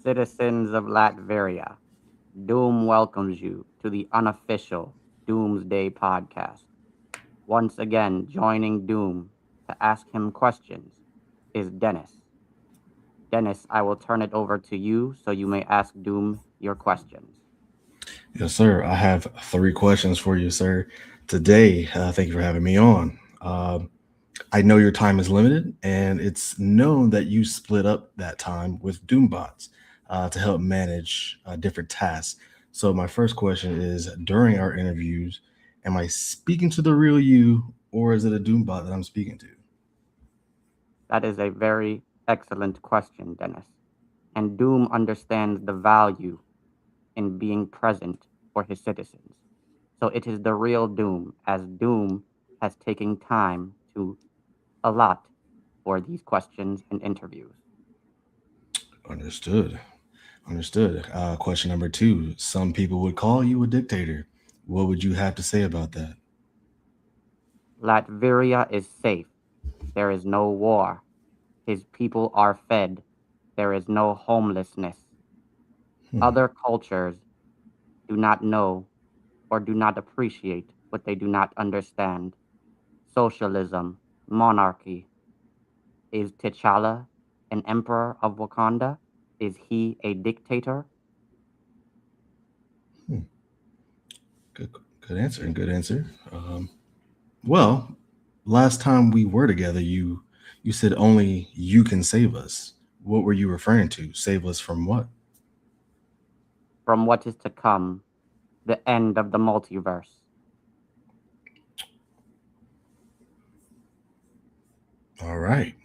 Citizens of Latveria, Doom welcomes you to the Unofficial Doomsday Podcast. Once again, joining Doom to ask him questions is Dennis. Dennis, I will turn it over to you so you may ask Doom your questions. Yes, sir. I have three questions for you, sir. Today, thank you for having me on. I know your time is limited, and it's known that you split up that time with Doombots to help manage different tasks. So, my first question is during our interviews, am I speaking to the real you, or is it a Doombot that I'm speaking to? That is a very excellent question, Dennis. And Doom understands the value in being present for his citizens. So it is the real Doom, as Doom has taken time to allot for these questions and interviews. Understood. Understood. Question number two. Some people would call you a dictator. What would you have to say about that? Latveria is safe. There is no war. His people are fed. There is no homelessness. Hmm. Other cultures do not know or do not appreciate what they do not understand. Socialism, monarchy. Is T'Challa an emperor of Wakanda? Is he a dictator? Hmm. Good, good answer. Good answer. Well, last time we were together, you said only you can save us. What were you referring to? Save us from what? From what is to come, the end of the multiverse. All right.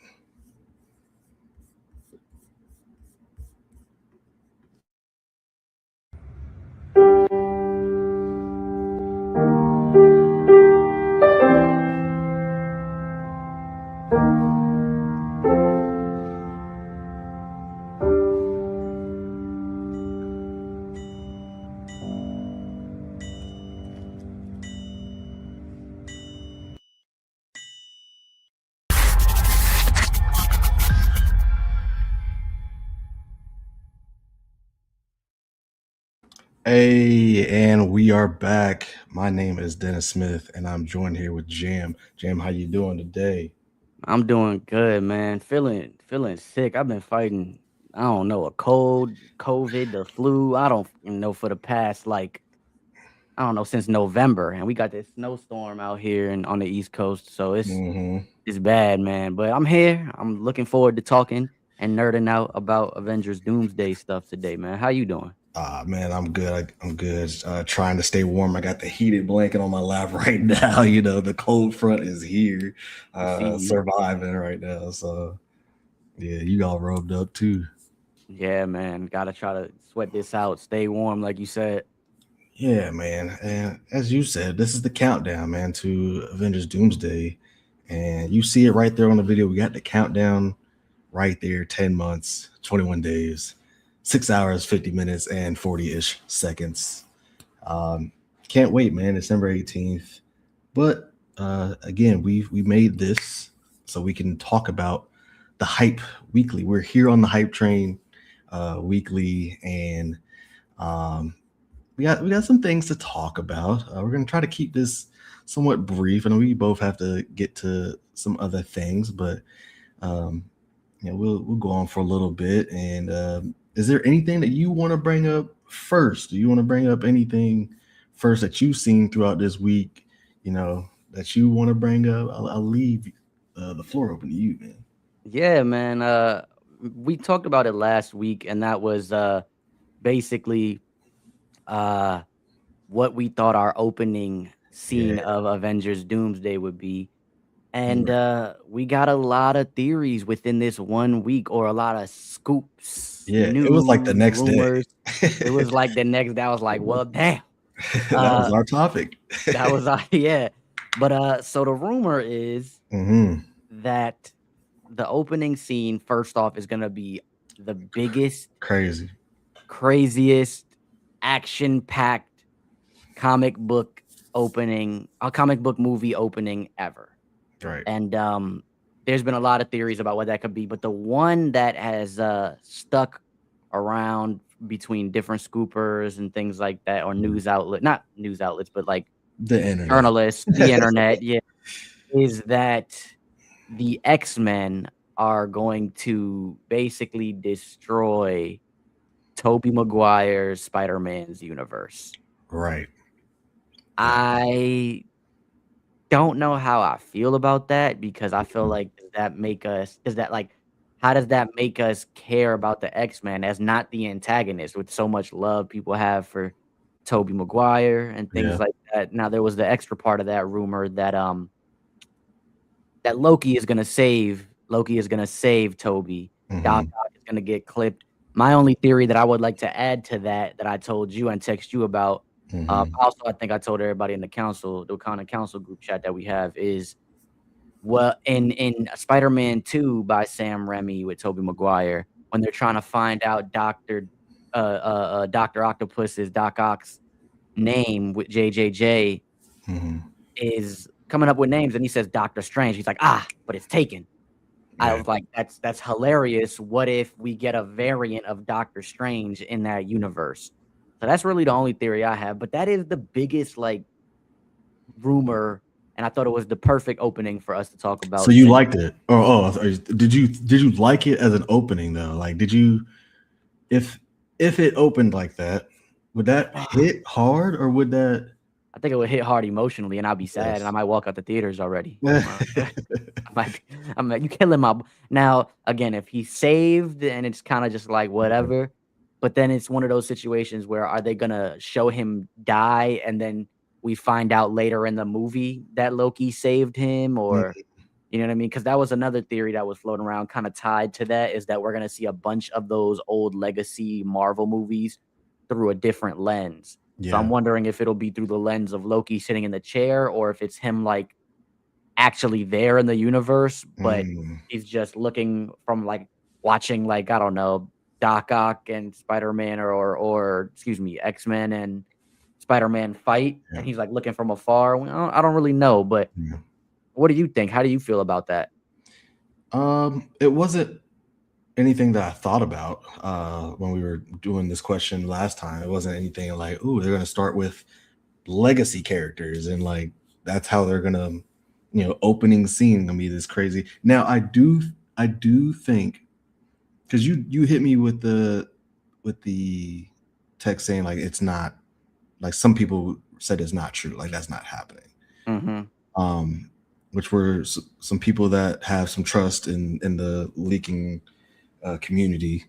Hey, and we are back. My name is Dennis Smith, and I'm joined here with Jam. Jam, how you doing today? I'm doing good, man. Feeling sick. I've been fighting, I don't know, a cold, COVID, the flu. I don't know for the past I don't know since November, and we got this snowstorm out here and on the East Coast, so Mm-hmm. it's bad, man. But I'm here. I'm looking forward to talking and nerding out about Avengers Doomsday stuff today, man. How you doing? Man, I'm good. I'm good. Trying to stay warm. I got the heated blanket on my lap right now. You know, the cold front is here. I see you. Surviving right now. So yeah, you all robed up too. Yeah, man. Gotta try to sweat this out. Stay warm, like you said. Yeah, man. And as you said, this is the countdown, man, to Avengers Doomsday. And you see it right there on the video. We got the countdown right there, 10 months, 21 days, 6 hours, 50 minutes, and 40-ish seconds. Um, can't wait, man. December 18th. But again, we made this so we can talk about the hype weekly. We're here on the hype train weekly, and um, we got some things to talk about. We're gonna try to keep this somewhat brief, and we both have to get to some other things, but um, we'll go on for a little bit. And is there anything that you want to bring up first? Do you want to bring up anything first that you've seen throughout this week? You know that you want to bring up. I'll leave the floor open to you, man. Yeah, man. We talked about it last week, and that was basically uh what we thought our opening Yeah, scene of Avengers Doomsday would be. And right. we got a lot of theories within this 1 week, or a lot of scoops, Yeah. It was like the news, next day. rumors. It was like the next day I was like, well, damn. That was Uh our topic. that was yeah. But so the rumor is Hmm. that the opening scene first off is going to be the biggest, Crazy. craziest, action-packed comic book a comic book movie opening ever. Right. And there's been a lot of theories about what that could be, but the one that has stuck around between different scoopers and things like that, or not news outlets, but like The internet. journalists, the internet, yeah, is that the X-Men are going to basically destroy Tobey Maguire's Spider-Man's universe. Right. I don't know how I feel about that, because I feel like how does that make us care about the X-Men as not the antagonist, with so much love people have for Tobey Maguire and things Yeah. like that. Now, there was the extra part of that rumor that that Loki is gonna save Tobey. Doc Mhm. Ock is gonna get clipped. My only theory that I would like to add to that I told you and text you about, Mhm. also I think I told everybody in the Wakanda Council group chat that we have, is in Spider-Man 2 by Sam Raimi with Tobey Maguire, when they're trying to find out Doctor Octopus's Doc Ock's name with JJJ, Mhm. is coming up with names, and he says Doctor Strange. He's like, but it's taken. I Yeah. was like, that's hilarious. What if we get a variant of Doctor Strange in that universe? So that's really the only theory I have. But that is the biggest like rumor, and I thought it was the perfect opening for us to talk So about. you liked it? Did you like it as an opening though? Like, did you if it opened like that, would that hit hard or would that? I think it would hit hard emotionally, and I'll be sad, and I Yes. might walk out the theaters already. I'm like, you killing my. Now, again, if he's saved, and it's kind of just like whatever, but then it's one of those situations where, are they gonna show him die, and then we find out later in the movie that Loki saved him, or you know what I mean? Because that was another theory that was floating around, kind of tied to that, is that we're gonna see a bunch of those old legacy Marvel movies through a different lens. So I'm Yeah. wondering if it'll be through the lens of Loki sitting in the chair, or if it's him like actually there in the universe, but Mm. he's just looking from like watching, like, I don't know, Doc Ock and Spider-Man, or excuse me, X-Men and Spider-Man fight, Yeah. and he's like looking from afar. Well, I don't really know, but Yeah. what do you think? How do you feel about that? It wasn't anything that I thought about when we were doing this question last time. It wasn't anything like, "Ooh, they're gonna start with legacy characters and like that's how they're gonna, opening scene gonna be this crazy." Now I do think because you hit me with the text saying like it's not like some people said it's not true, like that's not happening. Mhm. Um, which were some people that have some trust in the leaking community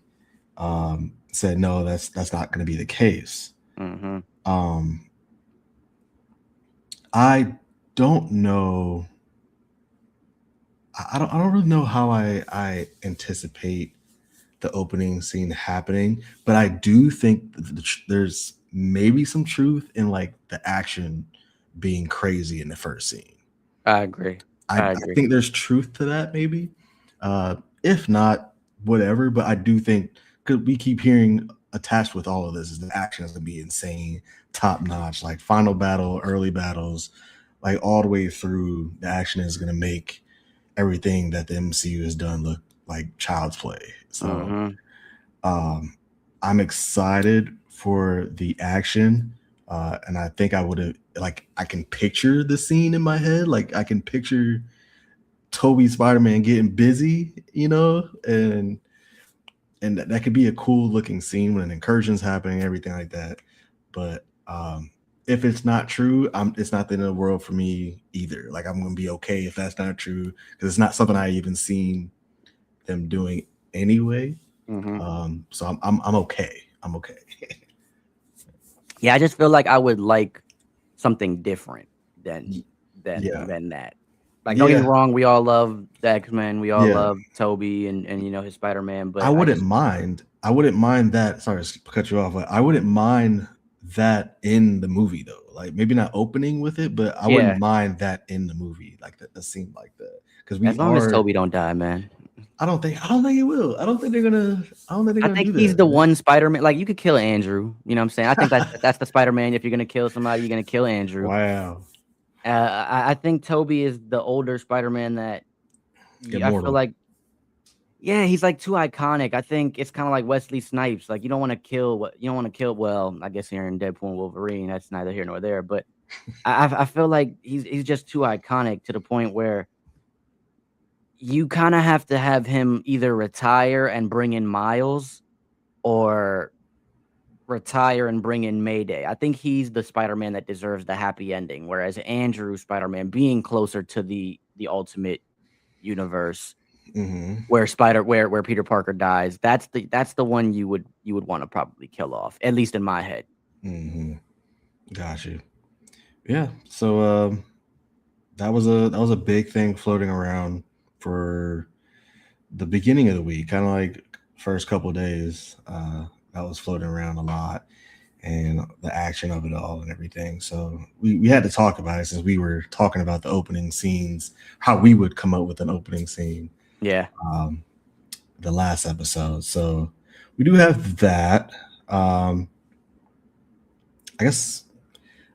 said no, that's not going to be the case. Mhm. Um, I don't know. I don't really know how I anticipate the opening scene happening, but I do think there's maybe some truth in like the action being crazy in the first scene. I agree. I I agree. think there's truth to that, maybe. If not, whatever. But I do think because we keep hearing attached with all of this is the action is gonna be insane, top notch, like final battle, early battles, like all the way through. The action is gonna make everything that the MCU has done look like child's play. So Mhm. um, I'm excited for the action. And I think I would have like I can picture the scene in my head. Like I can picture Toby Spider-Man getting busy, and that could be a cool looking scene when an incursion's happening, everything like that. But if it's not true, it's not the end of the world for me either. Like I'm gonna be okay if that's not true because it's not something I even seen them doing anyway. Mhm. So I'm okay. I'm okay. Yeah, I just feel like I would like something different than Yeah. that. Like, don't get me Yeah. wrong, we all love the X-Men, we all Yeah. love Toby and his Spider-Man, I but wouldn't mind. I wouldn't mind that. Sorry to cut you off, but I wouldn't mind that in the movie though. Like maybe not opening with it, but I wouldn't yeah, mind that in the movie, like a scene like that. Because as long as Toby don't die, man. I don't think it will. I don't think they're gonna I think do he's that, the man. one Spider-Man. Like, you could kill Andrew, you know what I'm saying? I think that's the Spider-Man. If you're gonna kill somebody, you're gonna kill Andrew. Wow. I think Toby is the older Spider-Man that I feel Immortal. like Yeah, he's like too iconic. I think it's kind of like Wesley Snipes. Like you don't want to kill what you don't want to kill. Well, I guess here in Deadpool and Wolverine, that's neither here nor there. But I feel like he's just too iconic to the point where you kind of have to have him either retire and bring in Miles or retire and bring in Mayday. I think he's the Spider-Man that deserves the happy ending, whereas Andrew Spider-Man being closer to the ultimate universe Hmm. where Peter Parker dies, that's the one you would want to probably kill off, at least in my head. Hmm. Got you. Yeah. So that was a big thing floating around for the beginning of the week, kind of like first couple of days. That was floating around a lot, and the action of it all and everything. So we had to talk about it since we were talking about the opening scenes, how we would come up with an opening scene, Yeah. um, the last episode. So we do have that. Um, I guess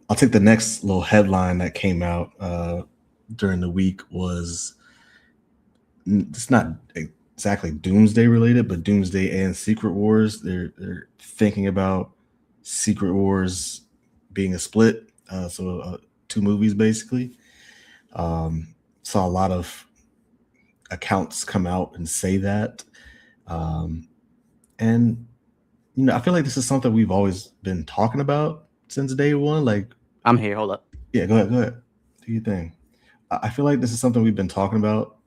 I'll take the next little headline that came out during the week was it's not exactly Doomsday related, but Doomsday and Secret Wars. They're thinking about Secret Wars being a split. Two movies basically. Saw a lot of accounts come out and say that, um, and I feel like this is something we've always been talking about since day one. Like, I'm here. Hold up. yeah, go ahead, do your thing. I feel like this is something we've been talking about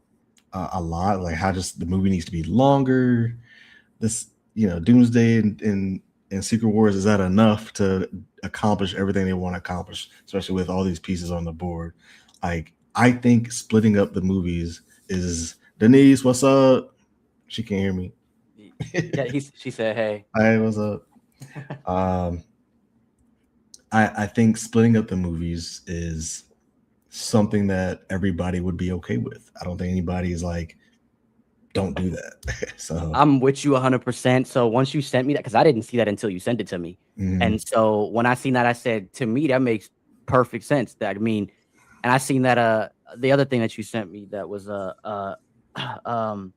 a lot, like how just the movie needs to be longer. This, Doomsday and Secret Wars, is that enough to accomplish everything they want to accomplish, especially with all these pieces on the board? Like, I think splitting up the movies is Denise. What's up? She can't hear me. Yeah, she said, "Hey." Hi, what's up? Um, I think splitting up the movies is something that everybody would be okay with. I don't think anybody is like, don't do that. So, I'm with you 100%. So once you sent me that, because I didn't see that until you sent it to me, mhm, and so when I seen that, I said to me that makes perfect sense. That I mean, and I seen that the other thing that you sent me that was um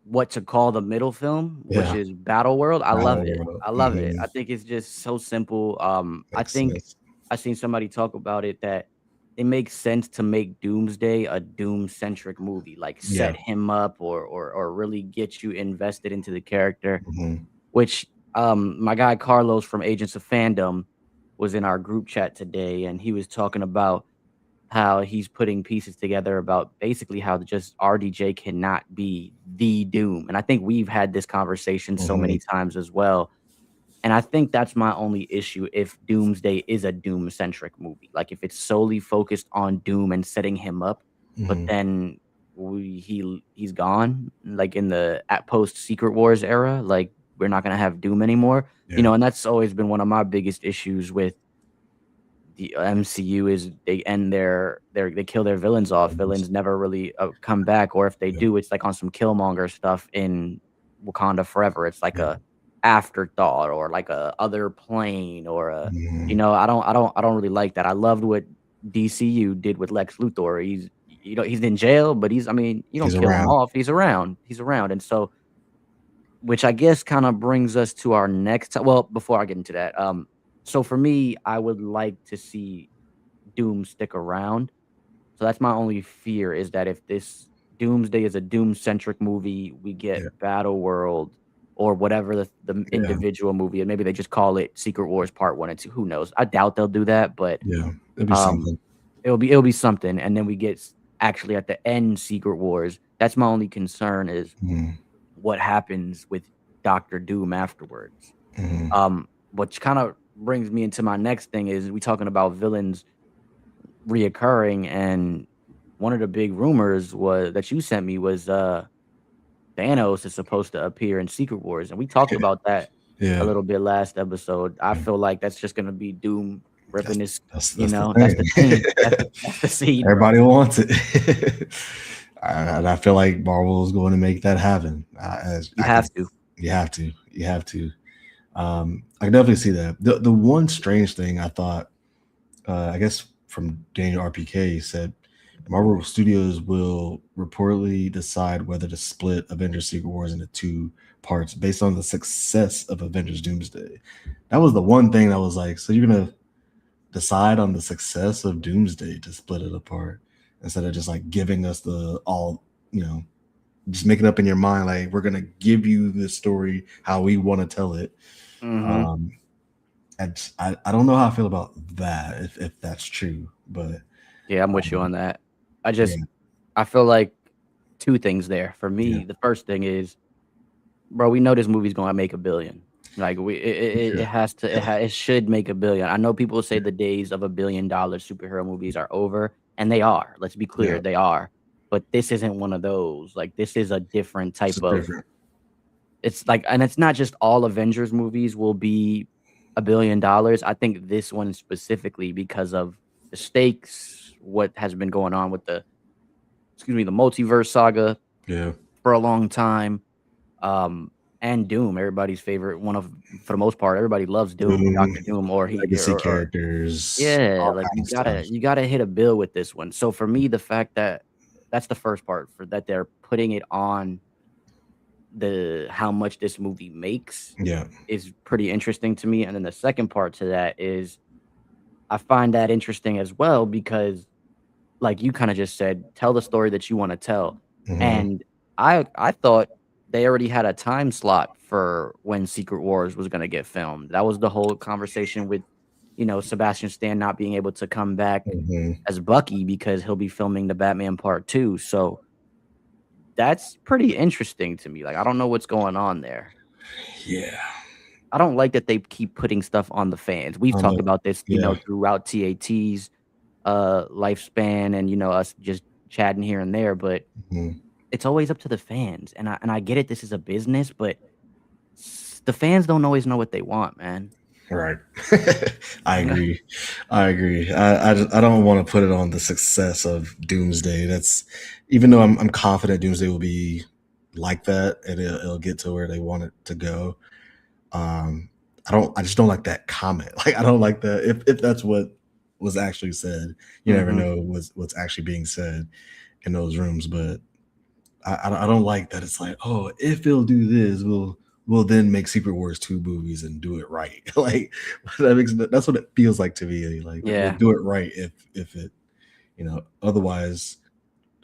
what to call the middle film, which yeah, is Battle World. I love Battle it. World, I love it. I mhm, think it's just so simple. I makes think sense. I seen somebody talk about it that it makes sense to make Doomsday a Doom centric movie, like Yeah, set him up or really get you invested into the character. mhm, Which my guy Carlos from Agents of Fandom was in our group chat today, and he was talking about how he's putting pieces together about basically how just RDJ cannot be the Doom. And I think we've had this conversation so mhm, many times as well. And I think that's my only issue if Doomsday is a Doom centric movie. Like if it's solely focused on Doom and setting him up, but mhm, then he's gone, like in the at post Secret Wars era, like we're not gonna have Doom anymore. yeah, And that's always been one of my biggest issues with the MCU is they end they kill their villains off. Villains never really come back, or if they yeah, do, it's like on some Killmonger stuff in Wakanda Forever. It's like yeah, a afterthought or like a other plane or a mhm. I don't really like that. I loved what DCU did with Lex Luthor. He's in jail, but I mean, you don't He's kill him around. off. He's around, and so which I guess kind of brings us to our next. Well, before I get into that, so for me, I would like to see Doom stick around. So that's my only fear is that if this Doomsday is a Doom centric movie, we Yeah, get Battle World or whatever the yeah, individual movie, and maybe they just call it Secret Wars Part 1 and 2. Who knows? I doubt they'll do that, but yeah. It'd be um, something. it'll be something. And then we get actually at the end Secret Wars. That's my only concern is Mhm, what happens with Doctor Doom afterwards. mhm, Which kind of brings me into my next thing is we talking about villains reoccurring, and one of the big rumors was that you sent me was Thanos is supposed to appear in Secret Wars, and we talked about that a yeah. little bit last episode. I Yeah. feel like that's just gonna be Doom That's ripping his, that's the that's the thing. thing. That's the seed, bro. Everybody wants it, and I feel like Marvel is going to make that happen. As You I can, have to. you have to. I can definitely see that. The one strange thing I thought, I guess from Daniel RPK said, Marvel Studios will reportedly decide whether to split Avengers Secret Wars into two parts based on the success of Avengers Doomsday. That was the one thing that was like, so you're gonna decide on the success of Doomsday to split it apart instead of just like giving us the all, just make it up in your mind. Like, we're gonna give you this story how we want to tell it. Mm-hmm. Um, I don't know how I feel about that if that's true, but Yeah, I'm with you on that. I yeah, just I feel like two things there. For yeah, me, the first thing is, bro, we know this movie's gonna make a billion. Like it yeah, has to it should make a billion. I know people say the days of $1 billion superhero movies are over, and they are. Let's be clear, yeah. they are. But this isn't one of those. Like this is a different This type is of. different. It's like, and it's not just all Avengers movies will be $1 billion. I think this one specifically because of the stakes, what has been going on with the multiverse saga Yeah, for a long time. Um, and Doom, everybody's favorite one of for the most part, everybody loves Doom, Doom, Doctor Doom, or legacy characters, yeah, all like kind you of stuff. gotta you gotta hit a bill with this one. So for me, the fact that that's the first part for that they're putting it on the how much this movie makes Yeah, is pretty interesting to me. And then the second part to that is I find that interesting as well because like you kind of just said, tell the story that you want to tell. hmm, And I thought they already had a time slot for when Secret Wars was going to get filmed. That was the whole conversation with, Sebastian Stan not being able to come back hmm. as Bucky because he'll be filming the Batman Part 2. So that's pretty interesting to me. Like I don't know what's going on there. Yeah. I don't like that they keep putting stuff on the fans. We've On talked the about this, yeah. throughout TAT's lifespan and us just chatting here and there, but Mhm. it's always up to the fans. And I get it, this is a business, but the fans don't always know what they want, man. Right. I agree. I agree. I don't want to put it on the success of Doomsday. That's even though I'm confident Doomsday will be like that and it'll get to where they want it to go. Um, I just don't like that comment. Like I don't like that if that's what was actually said. You never Mhm. know what's actually being said in those rooms, but I don't like that. It's like, oh, if they'll do this, we'll then make Secret Wars 2 movies and do it right. Like that's what it feels like to me. Like we'll Yeah. do it right if it, otherwise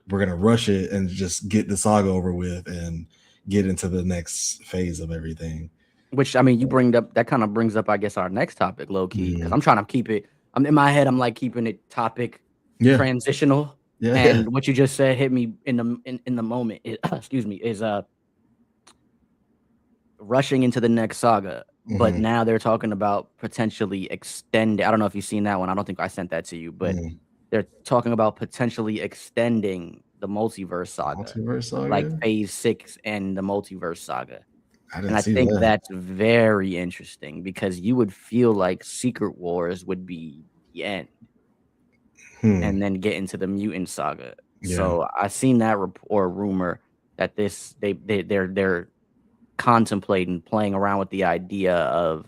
we're gonna rush it and just get the saga over with and get into the next phase of everything. Which I mean, you bring up that kind of brings up, I guess, our next topic, low key, because Mhm. I'm trying to keep it. I'm in my head. I'm like keeping it topic Yeah, transitional, yeah, yeah. and what you just said hit me in the moment. Excuse me, is rushing into the next saga, but Hmm, now they're talking about potentially extending. I don't know if you've seen that one. I don't think I sent that to you, but hmm. they're talking about potentially extending the multiverse saga, Multiverse like saga. phase 6 and the multiverse saga. I And didn't I see think that. that's very interesting because you would feel like Secret Wars would be the end Hmm. and then get into the mutant saga. Yeah. So I seen that or rumor that they're contemplating playing around with the idea of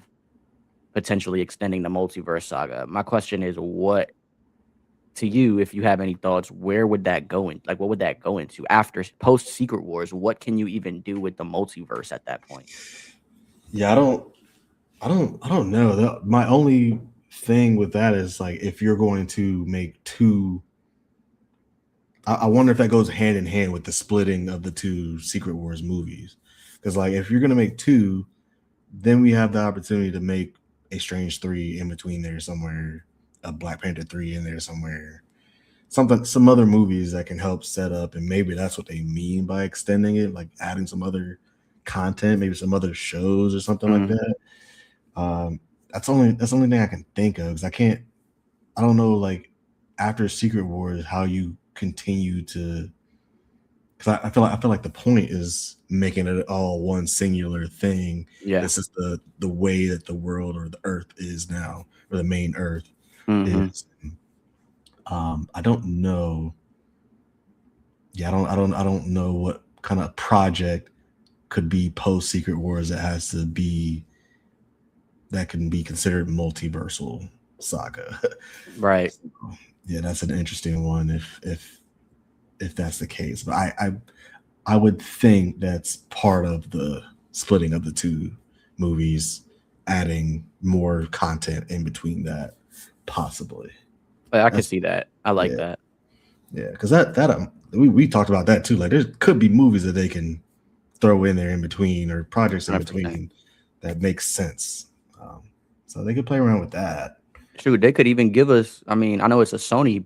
potentially extending the multiverse saga. My question is, what to you, if you have any thoughts, where would that go in? Like, what would that go into after post Secret Wars? What can you even do with the multiverse at that point? Yeah. I don't know. My only thing with that is like if you're going to make two, I wonder if that goes hand in hand with the splitting of the two Secret Wars movies. Because like if you're gonna make two, then we have the opportunity to make a Strange 3 in between there somewhere, a Black Panther 3 in there somewhere. Some other movies that can help set up, and maybe that's what they mean by extending it, like adding some other content, maybe some other shows or something like Mm, that. Um, that's the only thing I can think of because I don't know like after Secret Wars how you continue to because I feel like the point is making it all one singular thing. yeah. This is the way that the world or the Earth is now, or the main Earth Hmm. is. I don't know. Yeah, I don't know what kind of project could be post Secret Wars that can be considered multiversal saga. Right. Yeah, that's an interesting one. If if that's the case. But I would think that's part of the splitting of the two movies, adding more content in between that, possibly. But I could That's see that. I like yeah, that. yeah. Because we talked about that too. Like there could be movies that they can throw in there in between, or projects in 100%. between that makes sense. Um, so they could play around with that. Shoot, they could even give us. I mean, I know it's a Sony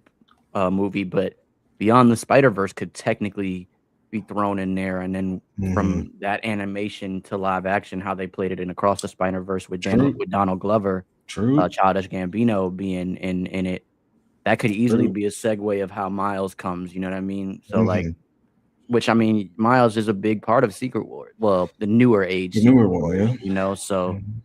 movie, but Beyond the Spider-Verse could technically be thrown in there, and then Mhm. from that animation to live action, how they played it in Across the Spider-Verse with True, Donald Glover, true, Childish Gambino being in it, that could easily true. be a segue of how Miles comes. You know what I mean? So like, Hmm. which I mean, Miles is a big part of Secret Wars. Well, the newer age The newer Secret one, Wars. yeah. You know, so Mhm.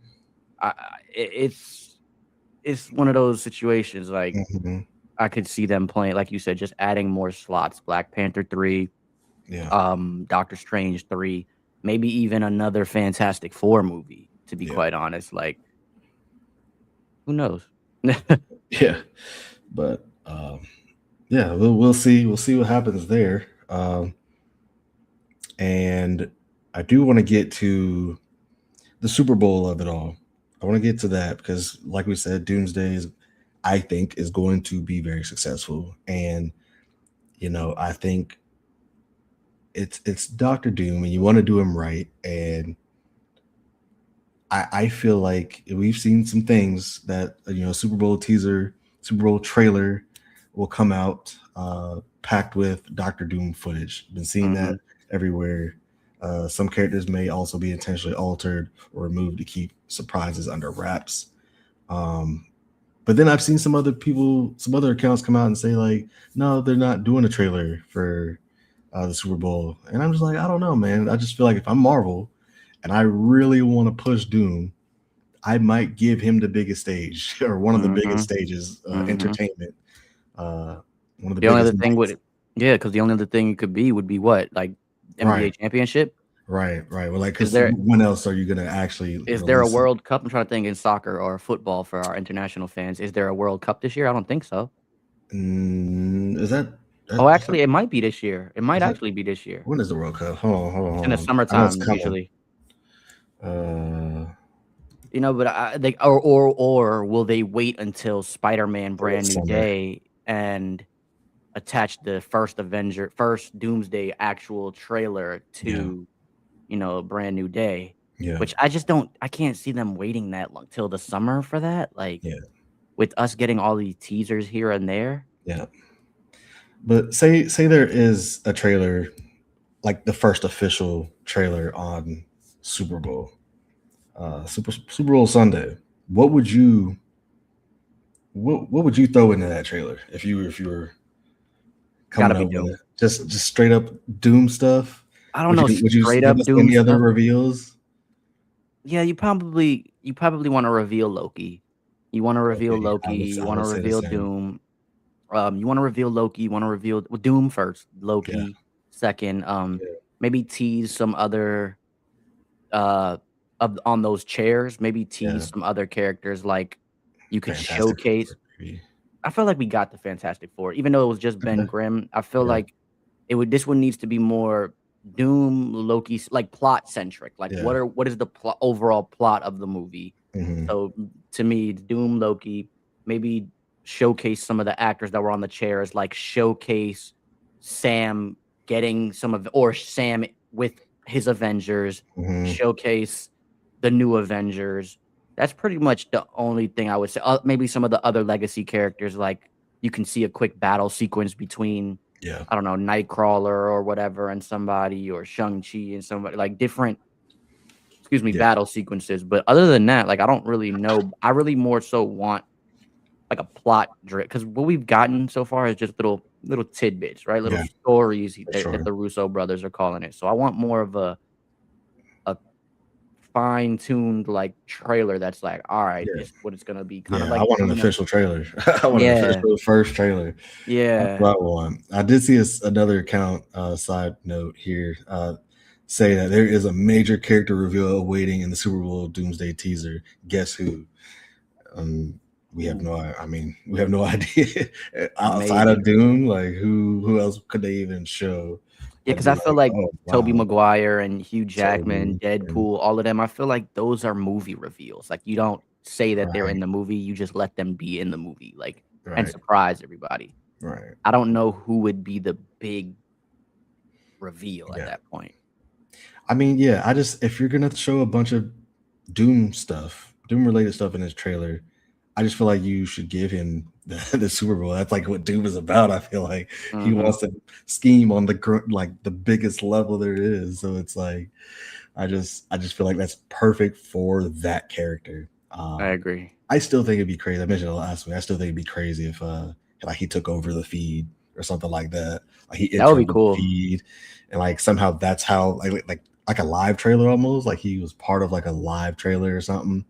it's one of those situations like. Mhm. I could see them playing, like you said, just adding more slots. Black Panther 3, Yeah, Doctor Strange 3, maybe even another Fantastic Four movie, to be yeah, quite honest. Like, who knows? yeah. But yeah, we'll see. We'll see what happens there. And I do want to get to the Super Bowl of it all. I want to get to that because, like we said, Doomsday is, I think, is going to be very successful. And I think it's Doctor Doom, and you want to do him right. And I feel like we've seen some things that Super Bowl teaser, Super Bowl trailer will come out packed with Doctor Doom footage. Been seeing that Hmm. everywhere. Some characters may also be intentionally altered or removed to keep surprises under wraps. Um, but then I've seen some other people, some other accounts come out and say like, no, they're not doing a trailer for the Super Bowl, and I'm just like, I don't know, man. I just feel like if I'm Marvel and I really want to push Doom, I might give him the biggest stage or one of the Hmm. biggest stages, Hmm. entertainment, uh, one of the The only biggest other thing nights. yeah, because the only other thing it could be would be what, like NBA Right, championship. right. Well, like, Is because there when else are you gonna actually is there a release it? World Cup? I'm trying to think in soccer or football for our international fans. Is there a World Cup this year? I don't think so. Is Oh, that actually, it might be this year. It might is that actually be this year. when is the World Cup? Hold on, hold on, It's hold in the on. I know it's summertime coming. usually. Uh, You know, but they or will they wait until Spider-Man Brand it's New summer. Day and attach the first Doomsday actual trailer Yeah, to, Brand New Day, yeah, which I can't see them waiting that long till the summer for that. Like yeah, with us getting all these teasers here and there. yeah. But say there is a trailer, like the first official trailer on Super Bowl, Super Bowl Sunday. What would you what would you throw into that trailer if you were Gotta coming be up with Doom. it? Just straight up Doom stuff? I don't Would know, you straight give up us Doom any other stuff. reveals? Yeah, you probably want to reveal Loki. You want to reveal Okay, Loki. You I want to would say the reveal same. Doom. You want to reveal Loki. You want to reveal Doom first, Yeah, Loki second. yeah, Maybe tease some other uh on those chairs. Maybe yeah. tease some other characters like you could Fantastic showcase. Four, maybe. I feel like we got the Fantastic Four, even though it was just Ben Okay, Grimm. I feel yeah, like this one needs to be more Doom, Loki, like plot centric. Like yeah. what is the overall plot of the movie? Hmm. So to me, it's Doom, Loki, maybe showcase some of the actors that were on the chairs, like showcase Sam getting or Sam with his Avengers, Hmm. showcase the new Avengers. That's pretty much the only thing I would say. Maybe some of the other legacy characters, like you can see a quick battle sequence between, Yeah, I don't know, Nightcrawler or whatever, and somebody, or Shang-Chi and somebody, like different, excuse me, yeah, battle sequences. But other than that, like I don't really know. I really more so want like a plot drip, because what we've gotten so far is just little tidbits, right? Little yeah, stories for that sure. the Russo brothers are calling it. So I want more of a fine-tuned like trailer that's like, all right, Yeah. this is what it's gonna be, kind of Yeah, I like want an something that, official trailer. I want an yeah, official first trailer. That's yeah. what I want. I did see another account, side note here, say that there is a major character reveal awaiting in the Super Bowl Doomsday teaser. Guess who? Um, We have Ooh, no. I mean, we have no idea outside of maybe. Doom. Like who else could they even show? Yeah, That'd because be I feel like, like oh Tobey wow, Maguire and Hugh Jackman, Toby, and Deadpool, all of them, I feel like those are movie reveals. Like you don't say that they're in right, the movie, you just let them be in the movie, like and right, surprise everybody. right. I don't know who would be the big reveal at Yeah. that point. I mean, yeah. I just if you're gonna show a bunch of Doom stuff, Doom related stuff in this trailer, I just feel like you should give him the Super Bowl. That's like what Doom is about. I feel like he Hmm. wants to scheme on like the biggest level there is. So it's like I just feel like that's perfect for that character. I agree. I still think it'd be crazy. I mentioned it last week. I still think it'd be crazy if like he took over the feed or something like that. Like he That would be entered the cool. feed and like somehow that's how like a live trailer almost like he was part of like a live trailer or something.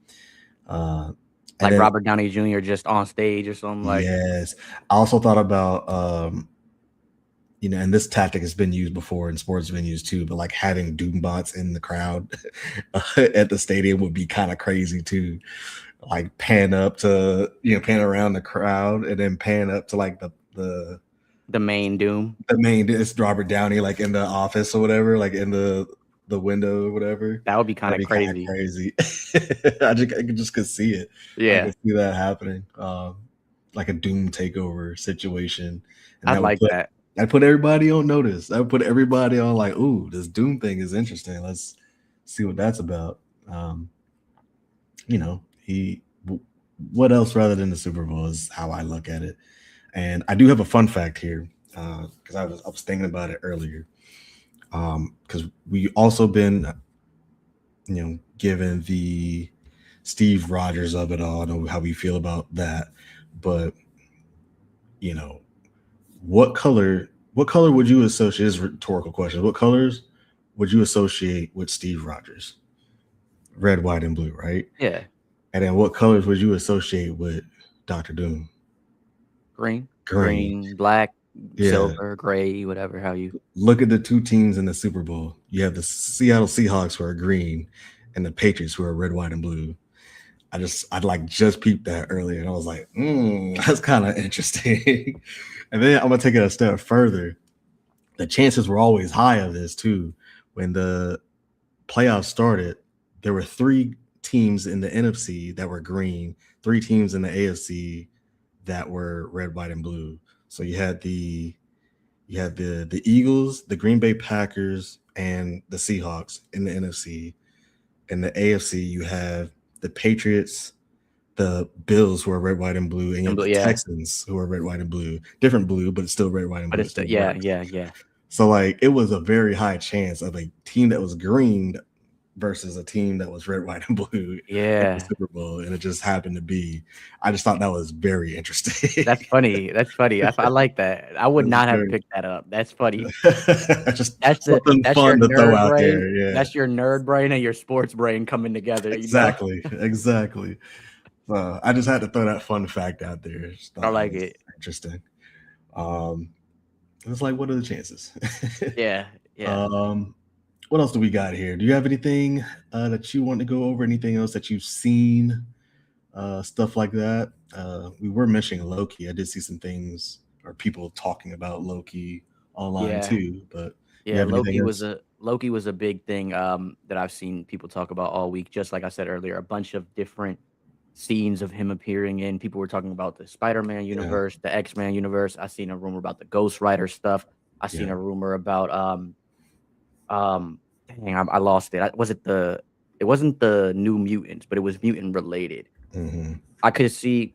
Uh, and Like then Robert Downey Jr. just on stage or something like. yes, I also thought about and this tactic has been used before in sports venues too, but like having Doom bots in the crowd at the stadium would be kind of crazy too. Like pan up to pan around the crowd and then pan up to like The main Doom. the main it's Robert Downey like in the office or whatever, like in the window or whatever. That would be kind That'd of be kind of crazy. crazy. I could see it. I Yeah, could see that happening. Like a Doom takeover situation, and I'd like that. that put everybody on notice. That would put everybody on like, ooh, this Doom thing is interesting. Let's see what that's about. Um, he what else rather than the Super Bowl is how I look at it. And I do have a fun fact here because I was thinking about it earlier. Because we also been given the Steve Rogers of it all. I know how we feel about that, but you know what color would you associate? This is a rhetorical question. What colors would you associate with Steve Rogers? Red, white, and blue, right? Yeah, And then what colors would you associate with Doctor Doom? green, Green. green, black, Yeah. silver, gray, whatever. How you? Look at the two teams in the Super Bowl. You have the Seattle Seahawks who are green, and the Patriots who are red, white, and blue. I'd like just peeped that earlier, and I was like, that's kind of interesting. And then I'm gonna take it a step further. The chances were always high of this too. When the playoffs started, there were three teams in the NFC that were green, three teams in the AFC that were red, white, and blue. So you had the Eagles, the Green Bay Packers, and the Seahawks in the NFC. In the AFC, you have the Patriots, the Bills who are red, white, and blue, and you And have the yeah, Texans who are red, white, and blue. Different blue, but it's still red, white, and but blue. It it's still yeah, works. yeah, yeah, So like it was a very high chance of a team that was green versus a team that was red, white, and blue in the yeah. Super Bowl, and it just happened to be. I just thought that was very interesting. That's funny. That's funny. I like that. I would It was not have very picked that up. That's funny. just That's the something that's your fun to throw nerd out brain. there. Yeah, That's your nerd brain and your sports brain coming together. exactly, exactly. I just had to throw that fun fact out there. Just I thought that like was it. interesting. Um, it's like, what are the chances? Yeah, yeah. um, what else do we got here? Do you have anything that you want to go over? Anything else that you've seen? Stuff like that. We were mentioning Loki. I did see some things or people talking about Loki online Yeah. too. But you Yeah, have anything else? Loki was a big thing that I've seen people talk about all week. Just like I said earlier, a bunch of different scenes of him appearing in. People were talking about the Spider-Man Yeah, universe, the X-Men universe. I seen a rumor about the Ghost Rider stuff. I seen yeah. a rumor about dang, I lost it. Was it the? It wasn't the New Mutants, but it was mutant related. Hmm. I could see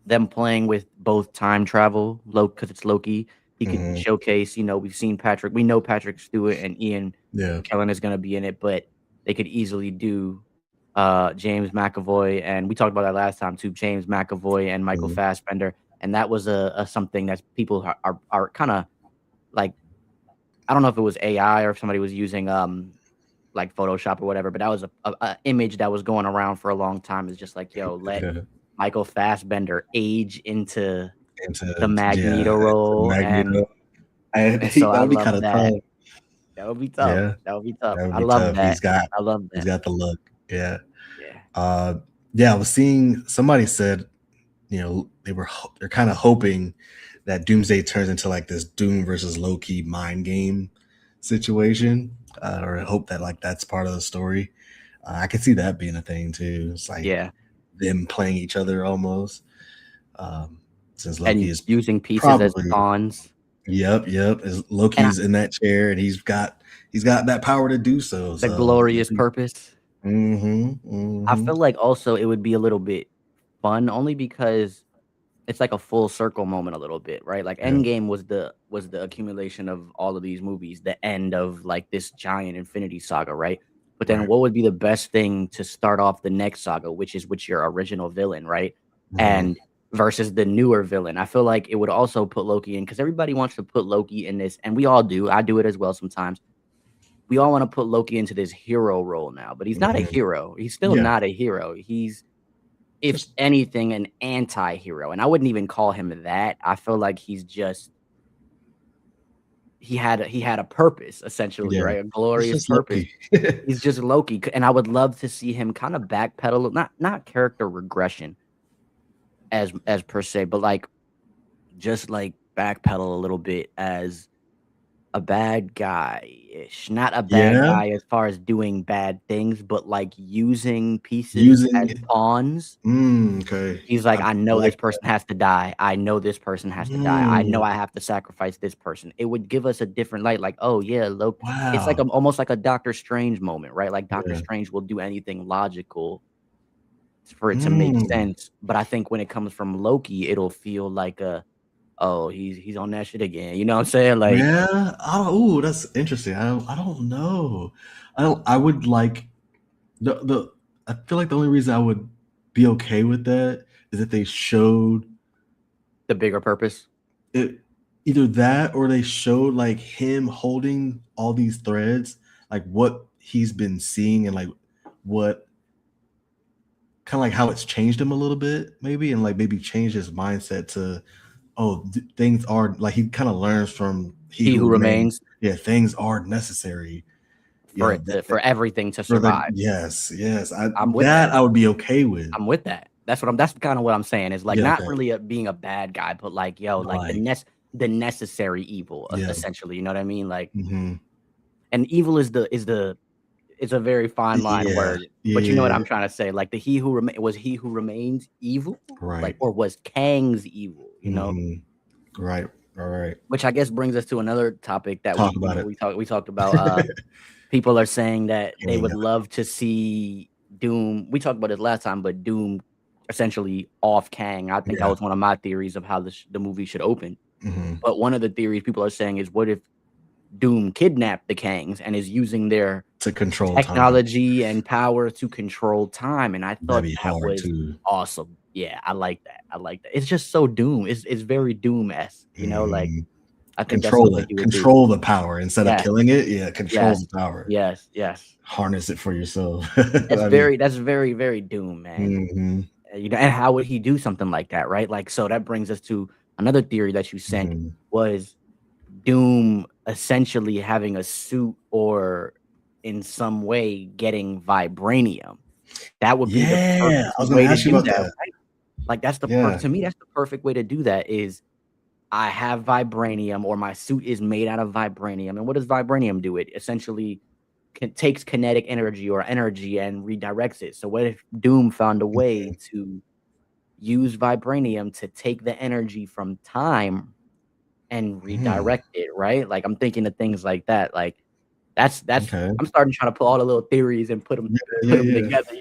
them playing with both time travel, because it's Loki. He could Hmm. showcase, we've seen Patrick. We know Patrick Stewart and Ian Yeah. McKellen is going to be in it, but they could easily do James McAvoy, and we talked about that last time too. James McAvoy and Michael Hmm. Fassbender, and that was a something that people are kind of like. I don't know if it was AI or if somebody was using like Photoshop or whatever, but that was a image that was going around for a long time. Is just like, yo, let Yeah. Michael Fassbender age into the Into yeah, Magneto into role, and Magneto. And and so that I would be love kind of that. tough. That would be tough. Yeah, That would be tough. that would I be love tough. that. He's got I love he's that. got the look. Yeah. Yeah. Uh, yeah. I was seeing somebody said they're kind of hoping that Doomsday turns into like this Doom versus Loki mind game situation, or hope that like that's part of the story. I could see that being a thing too. It's like Yeah, them playing each other almost. Um, since Loki and is using pieces as probably, pawns. yep, as And Loki's in that chair and he's got that power to do so. the So glorious purpose. I mm-hmm. feel like also it would be a little bit fun only because it's like a full circle moment a little bit, right? Like Yeah, Endgame was the accumulation of all of these movies, the end of like this giant Infinity Saga, right? But then right. what would be the best thing to start off the next saga, which is with your original villain, right? Mhm. And versus the newer villain. I feel like it would also put Loki in because everybody wants to put Loki in this, and we all do. I do it as well sometimes. We all want to put Loki into this hero role now, but he's not a Mhm. hero. He's still Yeah, not a hero. He's, if just anything, an anti-hero. And I wouldn't even call him that. I feel like he's just he had a purpose essentially, yeah, right? A it's glorious just purpose. Loki. He's just Loki, and I would love to see him kind of backpedal, not character regression as per se, but like just like backpedal a little bit as a bad guy-ish. Not a bad Yeah, guy as far as doing bad things, but like using pieces as using pawns. okay. He's like, I "I know this like person has to die. I know this person has to die. I know mm, I have to sacrifice this person." It would give us a different light, like, "Oh, yeah, look." It's like wow. almost like a Doctor Strange moment, right? Like Doctor Yeah. Strange will do anything logical for it to make Mm, sense, but I think when it comes from Loki, it'll feel like "Oh, he's on that shit again." You know what I'm saying? Like, yeah. I don't. Ooh, that's interesting. I don't know. I would like the. I feel like the only reason I would be okay with that is if they showed the bigger purpose. it, either that or they showed like him holding all these threads, like what he's been seeing and like what kind of like how it's changed him a little bit, maybe, and like maybe change his mindset to things are like he kind of learns from he He who who remains. remains Yeah, things are necessary. for it That, for everything to for the survive. yes, I I'm with that. that I would be okay with. I'm with that. That's kinda what I'm saying is, like, Yeah, not okay, really being a bad guy, but, like, yo, but like, like the necessary evil, yeah, essentially, you know what I mean? Like, hmm and evil is it's a very fine line yeah, word, but you know what yeah, I'm trying to say, like, the he who was he who remains evil? Like, right, or was Kang's evil, you know? hmm right, all right. Which I guess brings us to another topic that Talk about it. we talked about, people are saying that they would Hang love to see Doom. We talked about it last time, but Doom essentially off Kang. I think that yeah, was one of my theories of how the movie should open. hmm But one of the theories people are saying is, what if Doom kidnapped the Kangs and is using their to control time. technology and power to control time? And I That'd thought be that hard was too. awesome. Yeah, I like that. I like that. It's just so Doom. It's very Doom esque. You know, like Mhm. I think that's something he would do. Control the power instead of Yes, killing it. Yeah, control yes, the power. yes, yes. Harness it for yourself. I mean, That's very, very Doom, man. mhm, You know, and how would he do something like that, right? Like, so that brings us to another theory that you sent mhm. was Doom essentially having a suit or in some way getting vibranium. That would be the Yeah, perfect I was gonna way to ask you do about that, that. right? Like that's Yeah. to me, that's the perfect way to do that is I have vibranium or my suit is made out of vibranium. And what does vibranium do? It essentially takes kinetic energy or energy and redirects it. So what if Doom found a way to use vibranium to take the energy from time and Hmm, redirect it, right? Like I'm thinking of things like that. Like that's okay. I'm starting trying to put all the little theories and Yeah, put yeah, them yeah. together.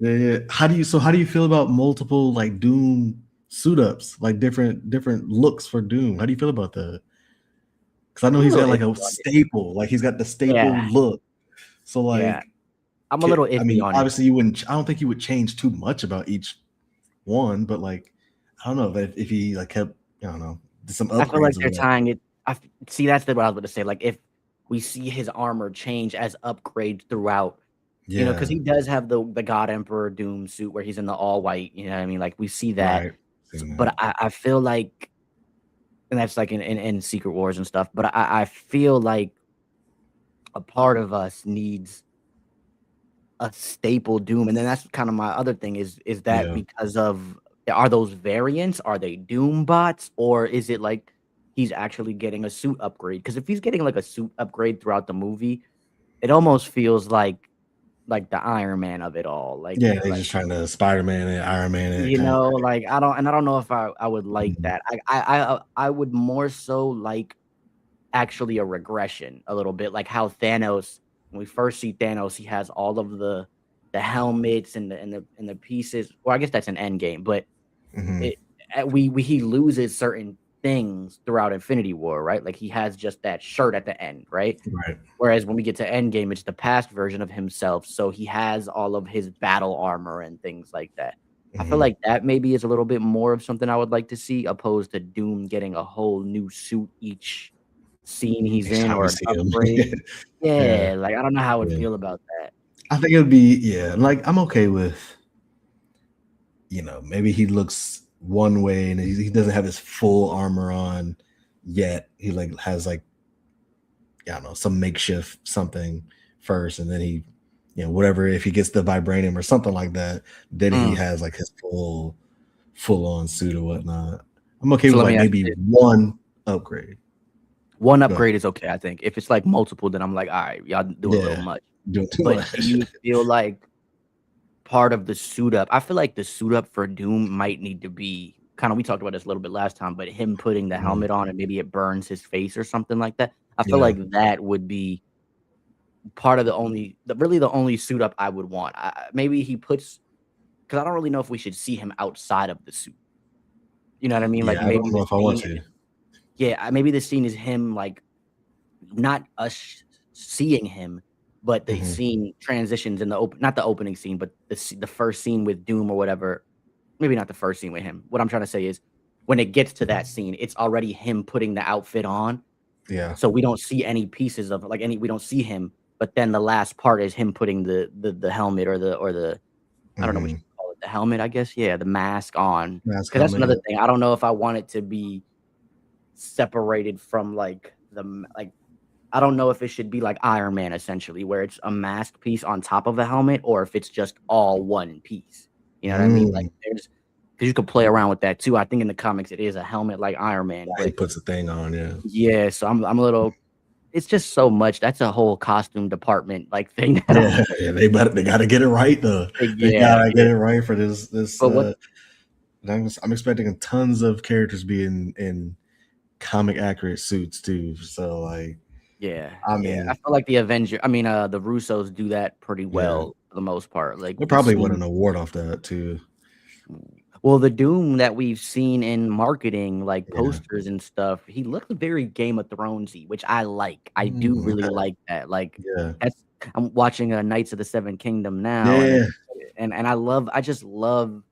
Yeah, yeah. How do you feel about multiple like Doom suit ups, like different looks for Doom? How do you feel about that? Because I know I'm a he's little got like iffy a on it. staple, like he's got the staple Yeah, look. So yeah. like, I'm a little I iffy mean, on it. obviously you wouldn't. I don't think you would change too much about each one, but like, I don't know if he like kept, I don't know, did some I feel like upgrades or they're whatever. tying it. See. That's what I was going to say. Like if we see his armor change as upgrades throughout, you know, because Yeah, he does have the God Emperor Doom suit where he's in the all white. You know what I mean? Like we see that, right. Seen that. but I feel like, and that's like in Secret Wars and stuff. But I feel like a part of us needs a staple Doom, and then that's kind of my other thing is that Yeah. because of are those variants? Are they Doom bots, or is it like he's actually getting a suit upgrade? Because if he's getting like a suit upgrade throughout the movie, it almost feels like the Iron Man of it all. Yeah, they're just trying to Spider-Man and Iron Man and kind of. Like I don't know if I would like Mhm. that. I would more so like actually a regression a little bit, like how Thanos, when we first see Thanos, he has all of the helmets and the pieces. Well, I guess that's an end game, but Mhm. it we he loses certain things throughout Infinity War, right? Like he has just that shirt at the end, right? Right. Whereas when we get to Endgame, it's the past version of himself. So he has all of his battle armor and things like that. I feel Mhm. like that maybe is a little bit more of something I would like to see, opposed to Doom getting a whole new suit each scene he's Next in, time we or an see him. upgrade. Yeah. Yeah, like I don't know how I would Yeah. feel about that. I think it would be, yeah, like I'm okay with, maybe he looks one way and he doesn't have his full armor on yet. He like has like, I don't know, some makeshift something first, and then he, whatever, if he gets the vibranium or something like that, then he Mm. has like his full on suit or whatnot. I'm okay So with let like me ask maybe you this. one upgrade. One Go ahead. upgrade is okay, I think. If it's like multiple, then I'm like, all right, y'all doing a little Yeah, much. doing too But do much. you feel like part of the suit up? I feel like the suit up for Doom might need to be kind of, we talked about this a little bit last time, but him putting the Mhm. helmet on and maybe it burns his face or something like that. I feel Yeah. like that would be part of really the only suit up I would want. Maybe he puts, because I don't really know if we should see him outside of the suit. You know what I mean? Like Yeah, I maybe don't know the if I want scene, to. maybe the scene is him like not us seeing him, but the Mhm. scene transitions in not the opening scene, but the first scene with Doom or whatever. Maybe not the first scene with him. What I'm trying to say is when it gets to that scene, it's already him putting the outfit on. Yeah. So we don't see any pieces of like we don't see him, but then the last part is him putting the helmet or the I don't know what you Mhm. call it, the helmet, I guess. Yeah, the mask on. Mask Because that's helmet, another yeah. thing. I don't know if I want it to be separated from like I don't know if it should be like Iron Man essentially, where it's a mask piece on top of a helmet, or if it's just all one piece. You know what I mean? Like Mm. there's because you could play around with that too. I think in the comics it is a helmet like Iron Man, He but puts a thing on, yeah. yeah, so I'm a little. It's just so much. That's a whole costume department like thing that Yeah, yeah, they gotta get it right though. They yeah, gotta yeah. get it right for this. But what? I'm expecting tons of characters to be in comic accurate suits too. So like, Yeah, I yeah. I mean, feel like the Russos do that pretty yeah, well for the most part. Like they the probably won scene. an award off that too. Well, the Doom that we've seen in marketing, like Yeah. posters and stuff, he looks very Game of Thronesy, which I like. I do really Okay. like that. Like Yeah. that's I'm watching Knights of the Seven Kingdom now, and Yeah. I just love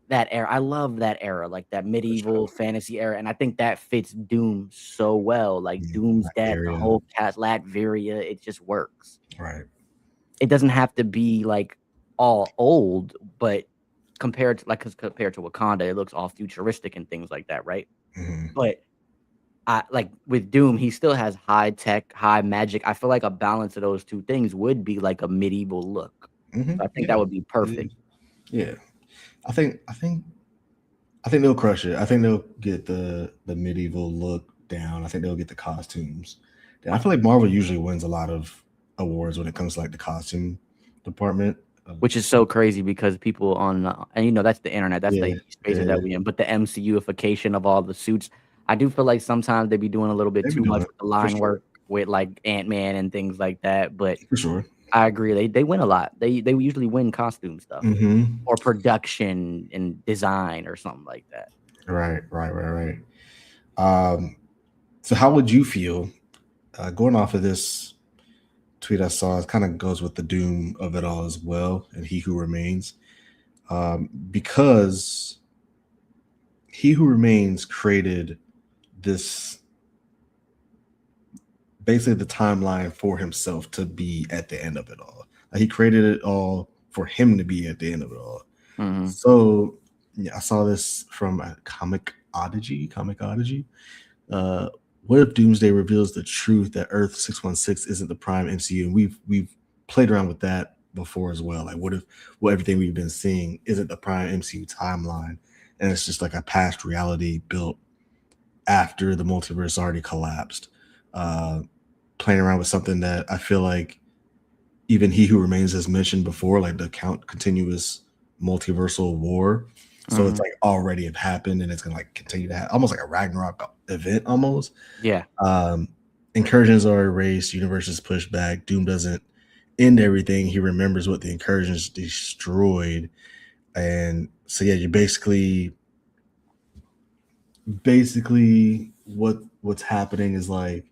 that era. I love that era, like that For medieval sure. fantasy era, and I think that fits Doom so well. Like Yeah. Doom's dad, the Nigeria. whole cast, Latveria, it just works. Right. It doesn't have to be like all old, but compared to Wakanda, it looks all futuristic and things like that, right? Mhm. But I like with Doom, he still has high tech, high magic. I feel like a balance of those two things would be like a medieval look. So I think that Yeah. would be perfect. Yeah. I think I think I think they'll crush it. I think they'll get the medieval look down. I think they'll get the costumes. And I feel like Marvel usually wins a lot of awards when it comes to like the costume department. Which is so crazy because people on and that's the internet, that's Yeah, the spaces yeah, that we in. But the MCUification of all the suits, I do feel like sometimes they be doing a little bit they be too doing much it with the for line sure, work with like Ant-Man and things like that. But for sure. I agree, they win a lot. They usually win costume stuff Hmm. or production and design or something like that. Right, right, right, right. So how would you feel going off of this tweet I saw? It kind of goes with the doom of it all as well, and He Who Remains, because He Who Remains created this basically the timeline for himself to be at the end of it all. Like he created it all for him to be at the end of it all. Mhm. So yeah, I saw this from a Comic Oddity. Comic Oddity. What if Doomsday reveals the truth that Earth 616 isn't the prime MCU? And we've played around with that before as well. Like what if everything we've been seeing isn't the prime MCU timeline and it's just like a past reality built after the multiverse already collapsed. Uh, Playing around with something that I feel like even He Who Remains has mentioned before, like the continuous multiversal war. So it's Mhm. like already have happened, and it's gonna like continue to happen, almost like a Ragnarok event, almost. Yeah. Um, Incursions are erased, universes pushed back. Doom doesn't end everything. He remembers what the incursions destroyed, and so yeah, you basically what's happening is like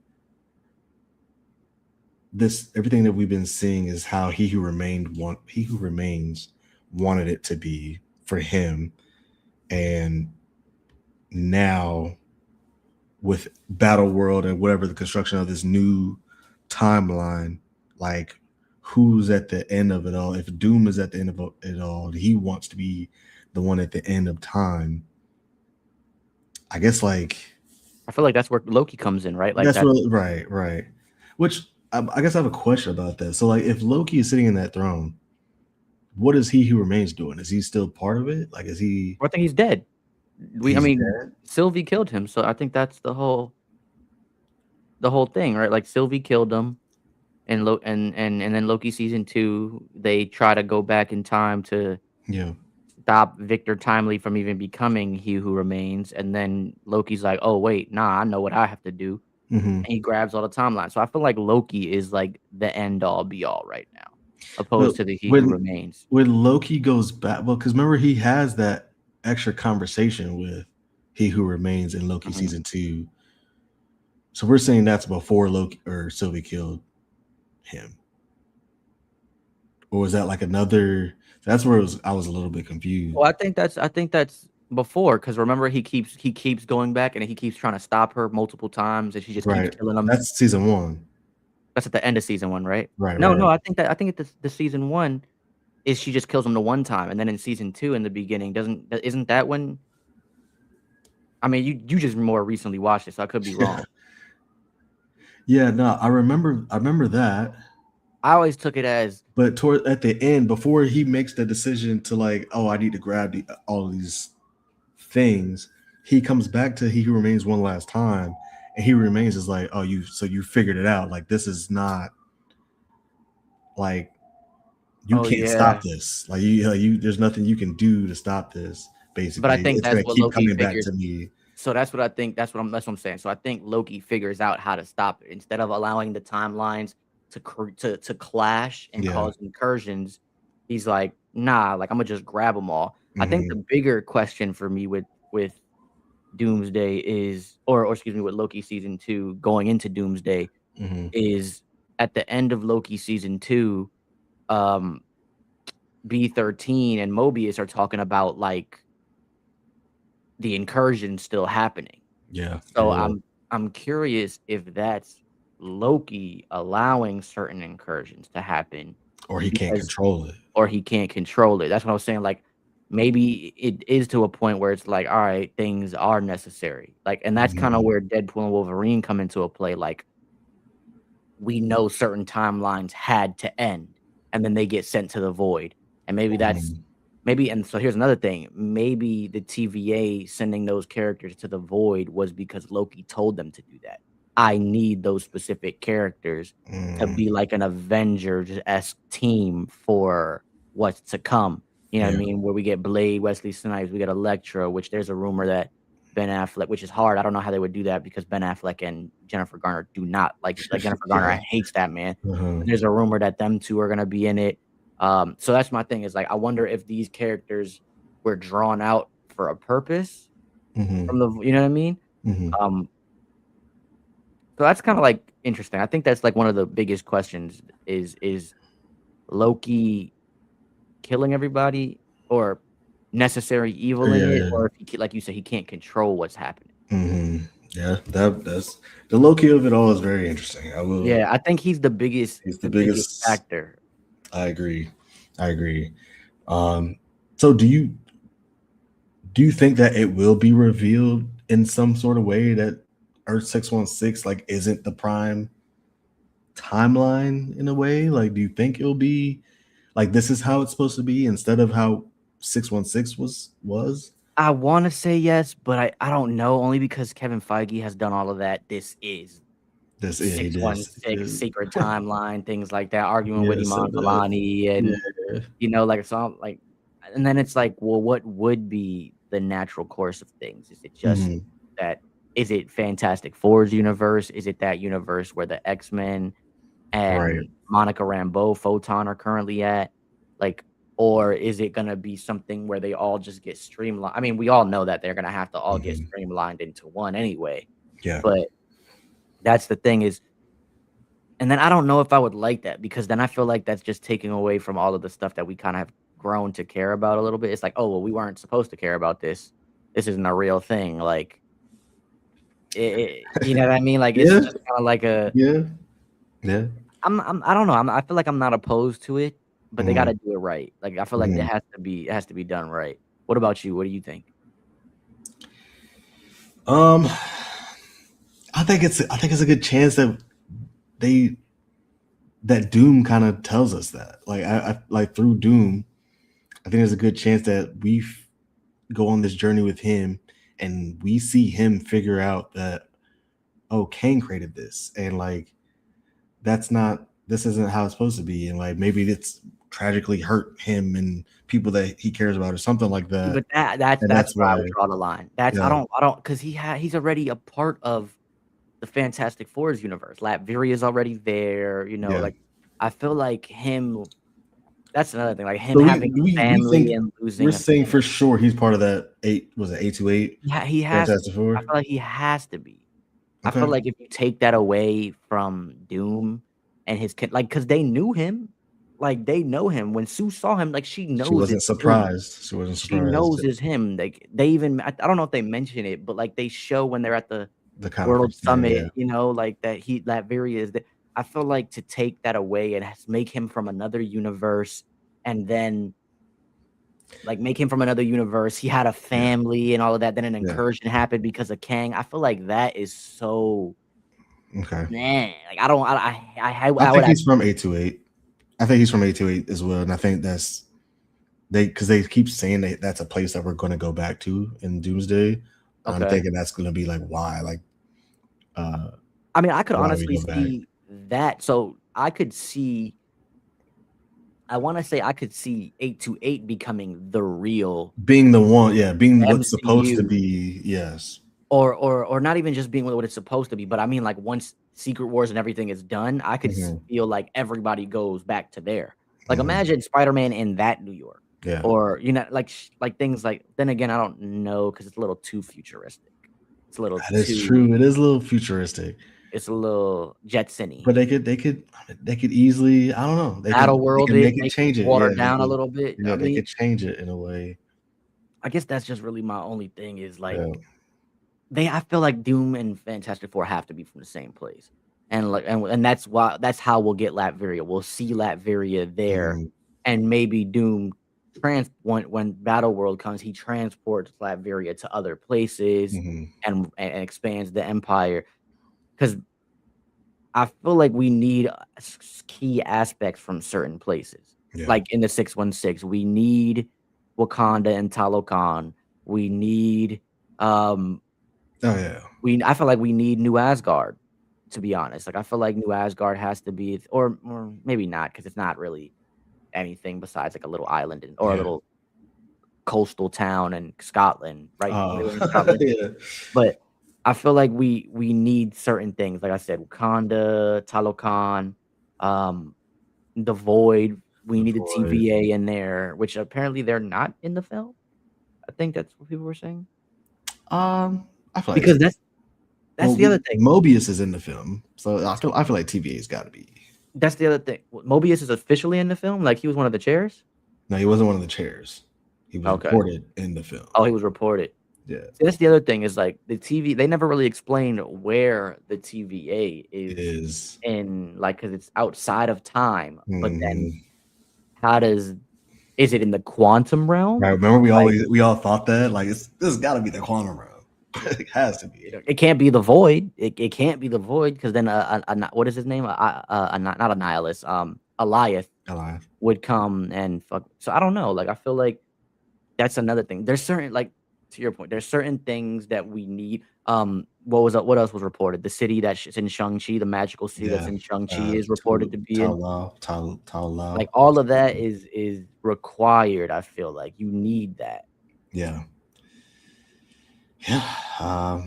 this. Everything that we've been seeing is how He Who Remains wanted it to be for him, and now with Battle World and whatever the construction of this new timeline, like who's at the end of it all? If Doom is at the end of it all, he wants to be the one at the end of time. I guess like I feel like that's where Loki comes in, right? Like that's that. what right. Which I guess I have a question about that. So like if Loki is sitting in that throne, what is He Who Remains doing? Is he still part of it? Like is I think he's dead. I he's mean, dead? Sylvie killed him, so I think that's the whole thing, right? Like Sylvie killed him, and and then Loki season 2, they try to go back in time to Yeah. stop Victor Timely from even becoming He Who Remains, and then Loki's like, "Oh wait, nah, I know what I have to do." Hmm. And he grabs all the timelines. So I feel like Loki is like the end all be all right now, But opposed to the He Who when Remains. Loki goes back, well, because remember he has that extra conversation with He Who Remains in Loki Mhm. season 2. So we're saying that's before Loki or Sylvie killed him, or was that like another? That's where I was a little bit confused. Well, I think that's before, because remember he keeps going back and he keeps trying to stop her multiple times and she just keeps Right, killing him. that's season 1. That's at the end of season 1, right? Right, No, right, no, right. I think at the season 1 is she just kills him the one time, and then in season 2 in the beginning isn't that when I mean, you just more recently watched it, so I could be wrong. Yeah, no, I remember that. I always took it as But toward at the end, before he makes the decision to like, oh, I need to grab all of these things, he comes back to He Who Remains one last time, and He Who Remains is like, oh, you figured it out. Like this is not like you oh, can't stop yeah. this. There's nothing you can do to stop this. But I Basically, think it's that's gonna what keep Loki coming back figures. to me. So that's what I think. That's what I'm saying. So I think Loki figures out how to stop it instead of allowing the timelines to clash and Yeah. cause incursions. He's like, nah, like I'm gonna just grab them all. I think Hmm. the bigger question for me with Doomsday is, or excuse me, with Loki season 2 going into Doomsday Hmm. is at the end of Loki season 2, um, B13 and Mobius are talking about like the incursion still happening. Yeah. So Yeah. I'm curious if that's Loki allowing certain incursions to happen Or he can't because control it. or he can't control it. That's what I was saying. Like maybe it is to a point where it's like, all right, things are necessary. Like, and that's kind of Mhm. where Deadpool and Wolverine come into a play. Like we know certain timelines had to end, and then they get sent to the void. And maybe that's Mhm. maybe and so here's another thing. Maybe the TVA sending those characters to the void was because Loki told them to do that. I need those specific characters to Mm. be like an Avengers-esque team for what's to come. You know what I Yeah. mean? Where we get Blade, Wesley Snipes, we get Elektra, which there's a rumor that Ben Affleck, which is hard. I don't know how they would do that because Ben Affleck and Jennifer Garner do not like Jennifer Garner Yeah. hates that man. Uh-huh. But there's a rumor that them two are gonna be in it. So that's my thing is like I wonder if these characters were drawn out for a purpose Mhm. from the you know what I mean? Mhm. Um, so that's kind of like interesting. I think that's like one of the biggest questions is Loki killing everybody or necessary evil in Yeah, it, yeah. or if like you said, he can't control what's happening. Mhm. Yeah, that's the Loki of it all is very interesting. I will. Yeah, I think he's He's the the biggest biggest. factor. I agree. I agree. Um, so do you think that it will be revealed in some sort of way that Earth 616 like isn't the prime timeline in a way? Like, do you think it'll be like this is how it's supposed to be instead of how 616 was? I want to say yes, but I don't know. Only because Kevin Feige has done all of that. This is This yeah, he did. 616 secret timeline, things like that. Arguing with Yeah, Iman said that. Vellani, Yeah, and like so like, and then it's like, well, what would be the natural course of things? Is it just mhm, that? Is it Fantastic Four's universe? Is it that universe where the X-Men right. and Monica Rambeau, Photon are currently at? Like, or is it gonna be something where they all just get streamlined? I mean, we all know that they're gonna have to all get Mhm, streamlined into one anyway. yeah. But that's the thing is, and then I don't know if I would like that because then I feel like that's just taking away from all of the stuff that we kind of have grown to care about a little bit. It's like, oh well, we weren't supposed to care about this. This isn't a real thing. Like, you know what I mean? Like, it's Yeah, just kind of like a. yeah, yeah. I don't know. I feel like I'm not opposed to it, but they got Mhm, to do it right. Like, I feel like mhm. it has to be done right. What about you? What do you think? Um, I think it's a good chance that they that Doom kind of tells us that. Like I like through Doom, I think there's a good chance that go on this journey with him, and we see him figure out that, oh, Kang created this, and like this isn't how it's supposed to be, and like maybe it's tragically hurt him and people that he cares about or something like See, that, but that's and that's that's where I why, would draw the line. That's yeah, I don't because he's already a part of the Fantastic Four's universe. Latveria is already there. yeah. Like, I feel like him. That's another thing. Like him So having a we family think and we're losing a saying for family. sure he's part of that eight, was it 828 Yeah, he has to Fantastic be. I Four? feel like he has to be. I feel Okay. like if you take that away from Doom and his kid, like, because they knew him, like they know him. When Sue saw him, like she She knows wasn't it's Doom. surprised. She wasn't She surprised. knows it's him. Like they even, I don't know if they mention it, but like they show when they're at the The World conference, yeah, Summit, like that Latveria is that. I feel like to take that away and make him from another universe, and then like make him from another universe. He had a yeah, family and all of that. Then an yeah. incursion happened because of Kang. I feel like that is so Okay. man. Like I don't. I I would think have. he's from 828. I think he's from 828 as well, and I think that's because they keep saying that that's a place that we're going to go back to in Doomsday. And I'm Okay. thinking that's going to be like uh, I mean, I could why we honestly go back. see that. So I could see. I want to say I could see 828 becoming the real Being the one, yeah, being what's supposed to MCU, be, yes. or not even just being what it's supposed to be, but I mean like once Secret Wars and everything is done, I could Hmm. feel like everybody goes back to there. Like Hmm. imagine Spider-Man in that New York, Yeah, or like like things like. Then again, I don't know because it's a little too futuristic. It's a little that is too. true. It is a little futuristic, It's a little Jetsony. but they could easily, I don't know, Battle they World can it, make it make it change it. watered down a little bit. I Yeah, they mean, could change it in a way. I guess that's just really my only thing is like Yeah. I feel like Doom and Fantastic Four have to be from the same place. And like and that's how we'll get Latveria. We'll see Latveria there, Mhm. and maybe Doom when Battle World comes, he transports Latveria to other places Mhm. and expands the empire. Because I feel like we need key aspects from certain places. Yeah. Like in the 616, we need Wakanda and Talokan. We need Oh yeah. I feel like we need New Asgard, to be honest. Like I feel like New Asgard has to be, or maybe not, because it's not really anything besides like a little island or a Yeah. little coastal town in Scotland, right? They Oh were in Scotland. yeah. But I feel like we need certain things. Like I said, Wakanda, Talokan, um, the Void. We The needed void. TVA in there, which apparently they're not in the film. I think that's what people were saying. I feel like Because that's the other thing. Mobius is in the film, so I feel like TVA's got to be. That's the other thing. Mobius is officially in the film. Like he was one of the chairs. No, he wasn't one of the chairs. He was Okay. reported in the film. Oh, he was reported. Yeah, See, that's the other thing is like the TV. They never really explained where the TVA it is is. in, like, because it's outside of time. But then Mhm. how is it in the quantum realm? Right. Remember, Like we all thought that like this has got to be the quantum realm. It has to be. it can't be the void. It can't be the void because then what is his name? Not a nihilist. Eliath Alive. would come and fuck. So I don't know. Like I feel like that's another thing. There's certain like to your point, there's certain things that we need. What else was reported? The city that's in Shang-Chi, the magical city that's Yeah. in Shang-Chi is reported to be Tao in. Lao, Tao Like Lao. all of that is required. I feel like you need that. Yeah. Yeah.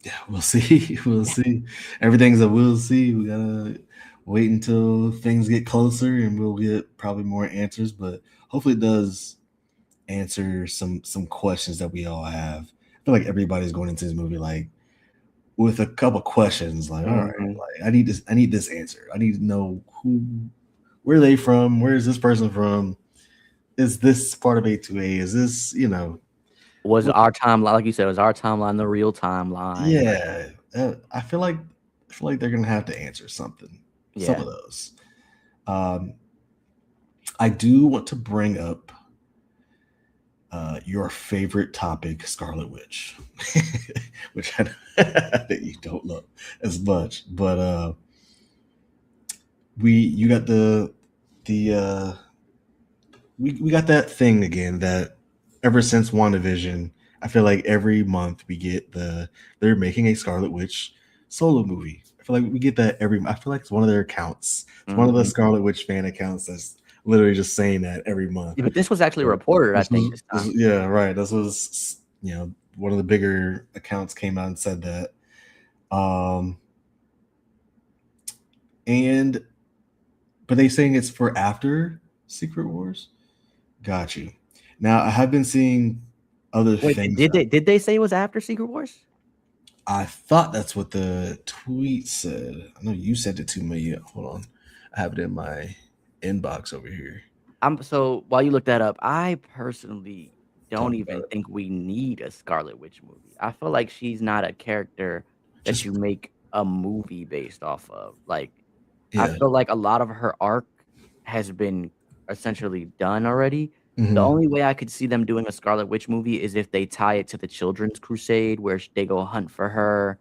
Yeah, we'll see. We'll see. Everything's a we'll see. We gotta wait until things get closer and we'll get probably more answers, but hopefully it does answer some questions that we all have. I feel like everybody's going into this movie like with a couple questions, like, all right, Mhm. like I need this answer. I need to know where are they from, where is this person from? Is this part of A2A? Is this, Was what our timeline, like you said, was our timeline the real timeline? yeah. I feel like they're gonna have to answer some Yeah. of those. Um, I do want to bring up your favorite topic, Scarlet Witch, which I know that you don't love as much, but you got the we got that thing again that ever since WandaVision, I feel like every month we get they're making a Scarlet Witch solo movie. I feel like we get that I feel like it's one of their accounts. It's one of the Mhm. Scarlet Witch fan accounts that's literally just saying that every month. Yeah, but this was actually So reported, I think, this time. yeah, right. This was, one of the bigger accounts came out and said that. Um, and but they saying it's for after Secret Wars. Got you. Now I have been seeing other Wait, things. did they say it was after Secret Wars? I thought that's what the tweet said. I know you sent it to me. Hold on, I have it in my inbox over here. So while you look that up, I personally don't Talk about even it. think we need a Scarlet Witch movie. I feel like she's not a character that Just you make a movie based off of. Like, I yeah. feel like a lot of her arc has been essentially done already. The hmm only way I could see them doing a Scarlet Witch movie is if they tie it to the Children's Crusade, where they go hunt for her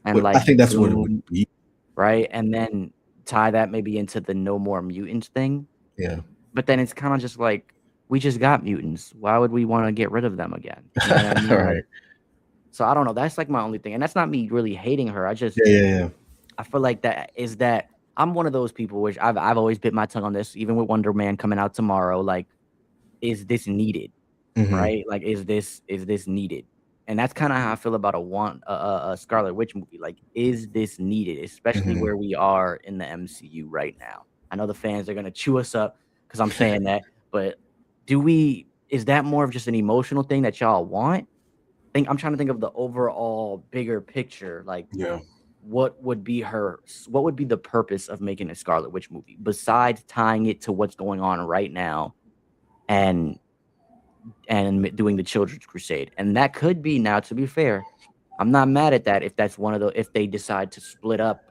and I like think that's what it would Doom, be. right? And then tie that maybe into the No More Mutants thing. Yeah. But then it's kind of just like we just got mutants. Why would we want to get rid of them again? You know what I mean? Like, Right. so I don't know. That's like my only thing, and that's not me really hating her. Yeah. Yeah. Yeah. I feel like that I'm one of those people which I've always bit my tongue on this, even with Wonder Man coming out tomorrow. Like, is this needed? hmm Right? Like, is this needed? And that's kind of how I feel about a Scarlet Witch movie. Like, is this needed? Especially hmm where we are in the MCU right now. I know the fans are gonna chew us up because I'm saying that, but is that more of just an emotional thing that y'all want? I'm trying to think of the overall bigger picture. Like, Yeah. what would be the purpose of making a Scarlet Witch movie besides tying it to what's going on right now and doing the Children's Crusade? And that could be, now to be fair, I'm not mad at that if that's if they decide to split up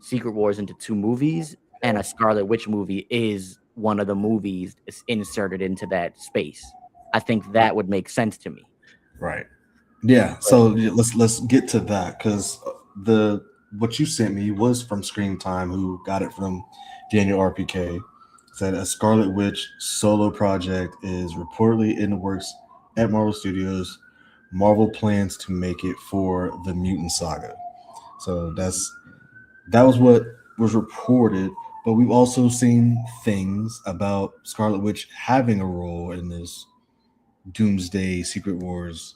Secret Wars into two movies and a Scarlet Witch movie is one of the movies inserted into that space. I think that would make sense to me. Right. Yeah. But So yeah, let's get to that because the what you sent me was from Screen Time, who got it from Daniel RPK. Said a Scarlet Witch solo project is reportedly in the works at Marvel Studios. Marvel plans to make it for the Mutant Saga. So that was what was reported. But we've also seen things about Scarlet Witch having a role in this Doomsday Secret Wars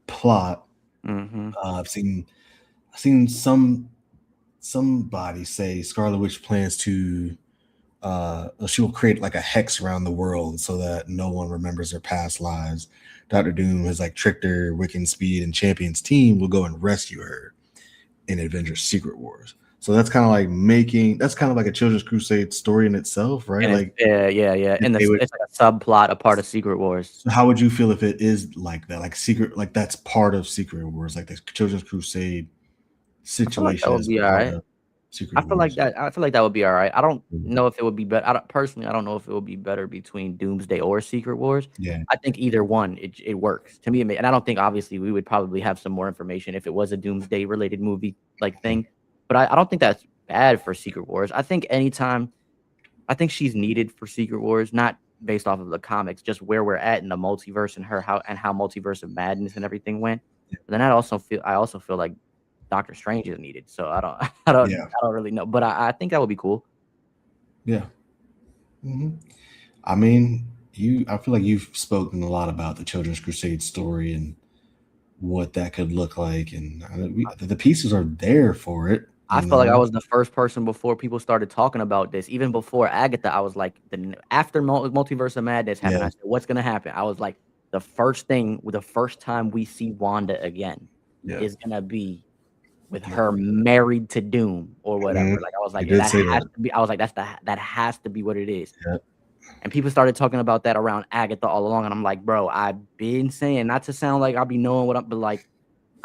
plot. mhm. I've seen somebody say Scarlet Witch plans to she will create like a hex around the world so that no one remembers their past lives. Doctor Doom has like tricked her, Wiccan, Speed, and Champion's team will go and rescue her in Avengers Secret Wars. So that's kind of like a Children's Crusade story in itself, right? And it's, Like yeah. if And they would. it's like a subplot, a part of Secret Wars. So how would you feel if it is like that, like secret, like that's part of Secret Wars, like the Children's Crusade I feel like that situation would is be all part right. of Secret Wars? I feel like that would be all right. I don't Mhm. know if it would be better. I don't know if it would be better between Doomsday or Secret Wars. Yeah. I think either one, it works to me. And I don't think, obviously, we would probably have some more information if it was a Doomsday related movie like thing. But I don't think that's bad for Secret Wars. I think she's needed for Secret Wars, not based off of the comics, just where we're at in the multiverse and how Multiverse of Madness and everything went. But then I also feel like Doctor Strange is needed. So I don't Yeah. I don't really know, but I think that would be cool. Yeah. hmm I mean, I feel like you've spoken a lot about the Children's Crusade story and what that could look like, and the pieces are there for it. I felt like I was the first person before people started talking about this. Even before Agatha, I was like, after Multiverse of Madness happened, Yeah. I said, what's going to happen? I was like, the first time we see Wanda again Yeah. is going to be with her married to Doom or whatever. Mhm. Like, I was like, You did that say has that. to be. I was like, that has to be what it is. Yeah. And people started talking about that around Agatha all along. And I'm like, bro, I've been saying, not to sound like I'll be knowing what I'm, but like,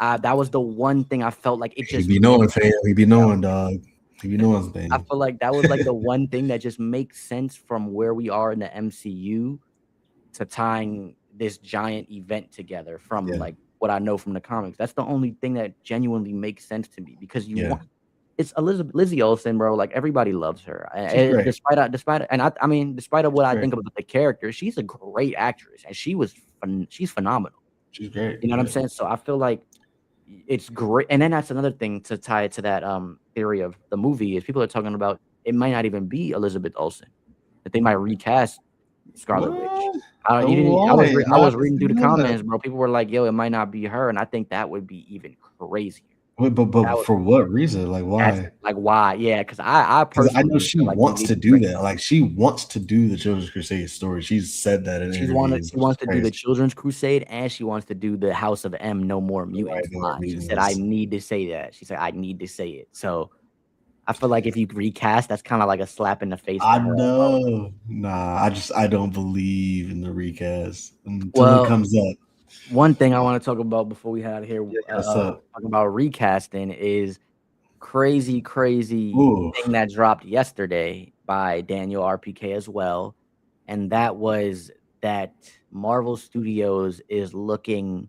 that was the one thing I felt like it He just be knowing, fam. He be knowing, dog. He be knowing, I fam. feel like that was like the one thing that just makes sense from where we are in the MCU to tying this giant event together from like what I know from the comics. That's the only thing that genuinely makes sense to me because it's Lizzie Olsen, bro. Like everybody loves her. She's great. Despite of what I think about the character, she's a great actress and she's phenomenal. She's great. You know what I'm saying? So I feel like it's great. And then that's another thing to tie it to that theory of the movie is people are talking about it might not even be Elizabeth Olsen, that they might recast Scarlet Witch. I was reading through the comments, bro. People were like, yo, it might not be her. And I think that would be even crazier. But for what reason? Like why? Like why? Yeah, because I personally know she wants to do that. Like she wants to do the Children's Crusade story. She's said that in interviews. She wants to do the Children's Crusade and she wants to do the House of M No More Mutants. She said, I need to say that. She said, I need to say it. So I feel like if you recast, that's kind of like a slap in the face. I know. Nah, I don't believe in the recast until it comes up. One thing I want to talk about before we had here, talking about recasting is crazy thing that dropped yesterday by Daniel RPK as well. And that was that Marvel Studios is looking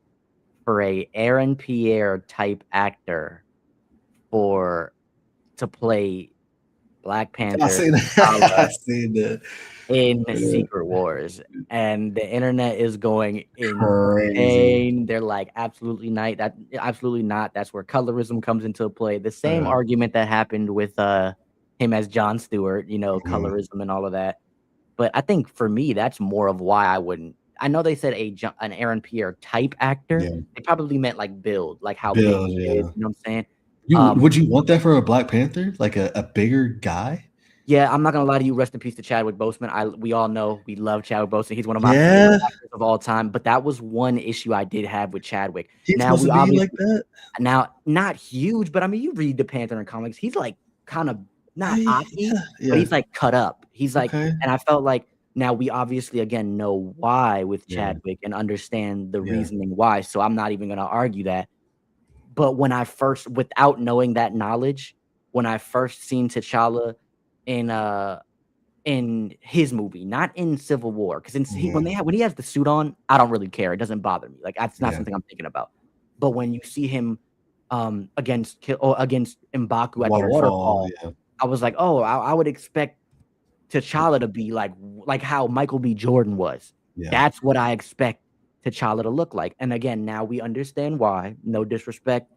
for a Aaron Pierre type actor to play Black Panther. I seen that. In Secret Wars, and the internet is going insane. Crazy. They're like, absolutely not. That's where colorism comes into play. The same argument that happened with him as Jon Stewart, colorism and all of that. But I think for me, that's more of why I wouldn't. I know they said an Aaron Pierre type actor. Yeah. They probably meant like build, like how big he is. You know what I'm saying? Would you want that for a Black Panther, like a bigger guy? Yeah, I'm not gonna lie to you. Rest in peace to Chadwick Boseman. We all know we love Chadwick Boseman. He's one of my favorite actors of all time. But that was one issue I did have with Chadwick. He's supposed to be like that. Now, not huge, but I mean, you read the Panther in comics. He's like kind of not Aki, but he's like cut up. He's like, and I felt like now we obviously again know why with Chadwick and understand the reasoning why. So I'm not even gonna argue that. But when I first, without knowing that knowledge, when I first seen T'Challa in his movie, not in Civil War, because when he has the suit on, I don't really care. It doesn't bother me. Like that's not something I'm thinking about. But when you see him against M'Baku at the waterfall, I was like, oh, I would expect T'Challa to be like how Michael B. Jordan was. Yeah. That's what I expect T'Challa to look like. And again, now we understand why. No disrespect.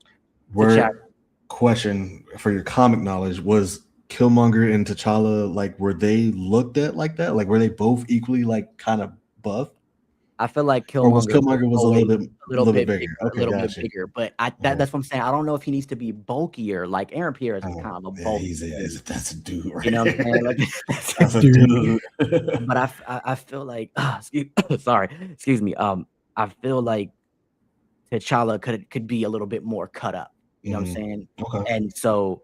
Question for your comic knowledge: was Killmonger and T'Challa like, were they looked at like that? Like, were they both equally like kind of buff? I feel like Killmonger was a little bit bigger. Okay, a little bit bigger. But that's what I'm saying. I don't know if he needs to be bulkier. Like Aaron Pierre is kind of a bulky. That's a dude, right? You know what I'm saying? Like, that's a dude. But I feel like excuse me. I feel like T'Challa could be a little bit more cut up. You know what I'm saying? Okay. And so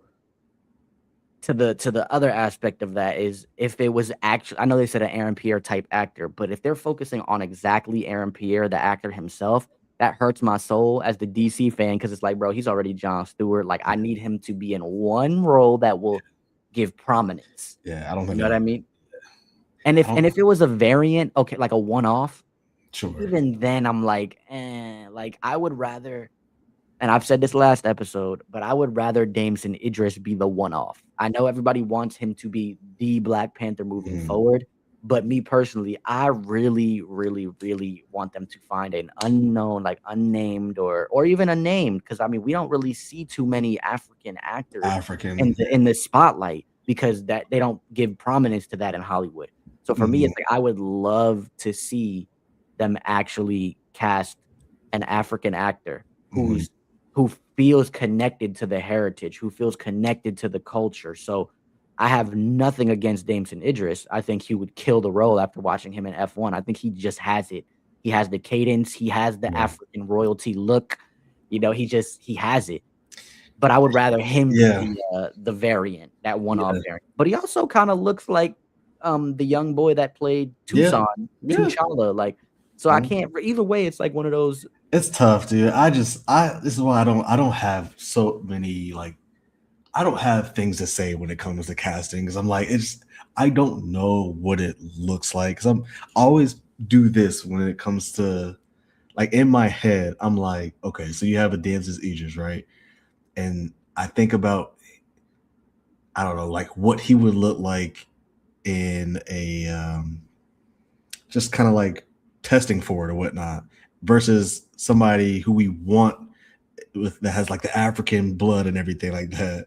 to the other aspect of that is if it was actually, I know they said an Aaron Pierre type actor, but if they're focusing on exactly Aaron Pierre, the actor himself, that hurts my soul as the DC fan because it's like, bro, he's already Jon Stewart. Like, I need him to be in one role that will give prominence. Yeah, I don't think you know what I mean. And if it was a variant, okay, like a one-off, sure. Even then, I'm like, like I would rather. And I've said this last episode, but I would rather Damson Idris be the one-off. I know everybody wants him to be the Black Panther moving forward, But me personally, I really, really, really want them to find an unknown, like unnamed or even unnamed, because I mean we don't really see too many African actors African. in the spotlight because that they don't give prominence to that in Hollywood. So for me, Mhm. it's like I would love to see them actually cast an African actor Mhm. who feels connected to the heritage, who feels connected to the culture. So I have nothing against Damson Idris. I think he would kill the role after watching him in F1. I think he just has it. He has the cadence. He has the Yeah. African royalty look. He has it. But I would rather him be Yeah. the variant, that one-off Yeah. variant. But he also kind of looks like the young boy that played Yeah. Tucson, Yeah. T'Challa. Like, so I Mhm. can't. Either way, it's like one of those. It's tough, dude. This is why I don't have so many like I don't have things to say when it comes to casting because I'm like I don't know what it looks like because I always do this when it comes to like in my head I'm like okay so you have a Dances Idris right and I think about I don't know like what he would look like in a just kind of like testing for it or whatnot versus somebody who we want with that has like the African blood and everything like that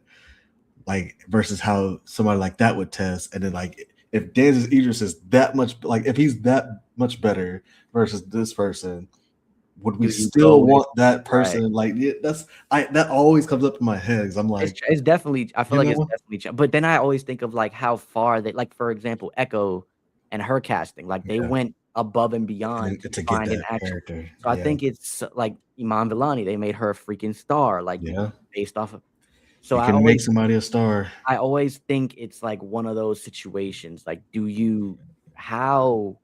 like versus how somebody like that would test, and then like if Dan's Idris is that much like if he's that much better versus this person, would we Do you go still with want that right? person? Like that's I that always comes up in my head because I'm like, It's definitely I feel you like it's know, definitely but then I always think of, like, how far they like, for example, Echo and her casting, like, they yeah, went above and beyond to to get find an that actual character, so I yeah, think it's, like, Iman Vellani, they made her a freaking star, like, yeah, based off of so you can make somebody a star, I always think it's, like, one of those situations, like, do you how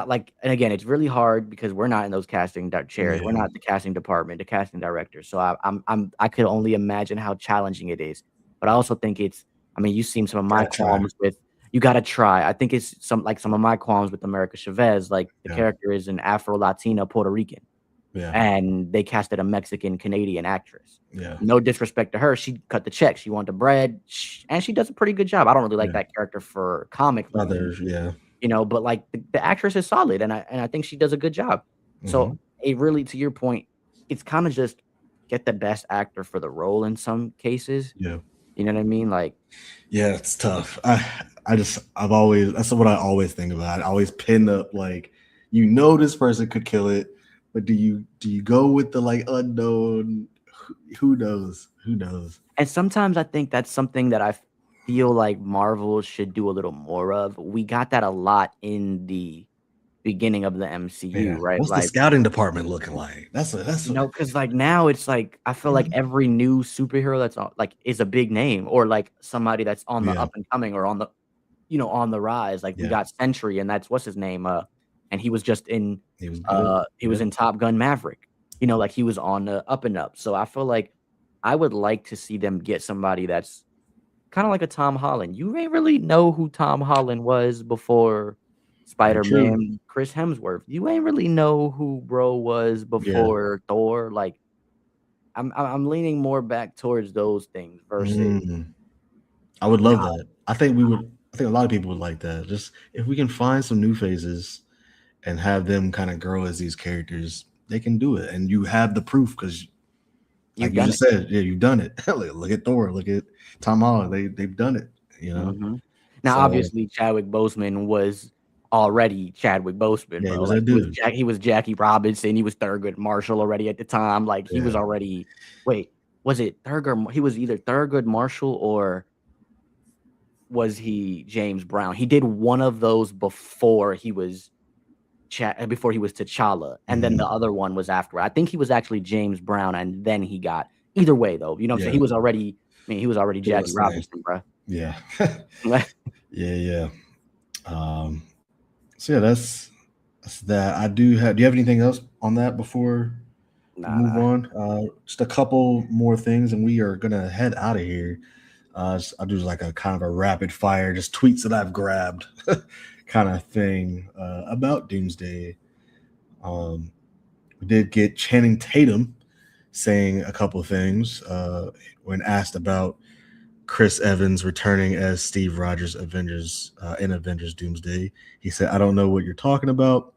like and again, it's really hard because we're not in those casting chairs. We're yeah, not the casting department, the casting director. So I could only imagine how challenging it is. But I also think it's I mean, you've seen some of my gotta try, qualms with you gotta try. I think it's some of my qualms with America Chavez, like the yeah, character is an Afro Latina Puerto Rican yeah, and they casted a Mexican Canadian actress. yeah, No disrespect to her, she cut the check. She wanted the bread, and she does a pretty good job. I don't really like yeah, that character for comic reasons, others, yeah, but like the actress is solid, and I think she does a good job. So hmm it really, to your point, it's kind of just get the best actor for the role in some cases. yeah. You know what I mean? Like, Yeah, it's tough. I've always that's what I always think about. I always pin up like this person could kill it, but do you go with the like unknown? Who knows? Who knows? and sometimes I think that's something that I feel like Marvel should do a little more of. We got that a lot in the beginning of the MCU, Man, right? what's the Like, scouting department looking like? That's what because like now it's like I feel like every new superhero that's like is a big name or like somebody that's on the yeah, up and coming or on the on the rise. Like we yeah. got Sentry, and that's what's his name, and he was just in, He was good. he was Yeah, in Top Gun Maverick. Like he was on the up and up. So I feel like I would like to see them get somebody that's kind of like a Tom Holland. You ain't really know who Tom Holland was before very true. Spider-Man, Chris Hemsworth. You ain't really know who bro was Yeah. before Thor. Like I'm leaning more back towards those things versus Mm, I would love that. I think we would. I think a lot of people would like that. Just if we can find some new faces and have them kind of grow as these characters, they can do it. And you have the proof because, like you've you done just it. said, yeah, you've done it. Look at Thor, look at Tom Holland. They've done it. You know. Mhm. Now, So obviously, Chadwick Boseman was already Chadwick Boseman, yeah, he bro. was Like that dude. He was Jackie Robinson. He was Thurgood Marshall already at the time. Like he Yeah, was already. Wait, was it Thurgood? He was either Thurgood Marshall or was he James Brown? He did one of those before he was before he was T'Challa, and then the mhm, other one was after. I think he was actually James Brown, and then he got. Either way, though, you know what I'm saying? yeah, He was already. I mean, he was already still the Jackie same. Robinson, bro. Yeah, yeah, yeah. Um, so yeah, that's that. I do have. Do you have anything else on that before we Nah, move nah. on? Just a couple more things, and we are gonna head out of here. I'll do like a kind of a rapid fire, just tweets that I've grabbed, kind of thing about Doomsday. Um, we did get Channing Tatum saying a couple of things when asked about Chris Evans returning as Steve Rogers in Avengers Doomsday. He said, "I don't know what you're talking about.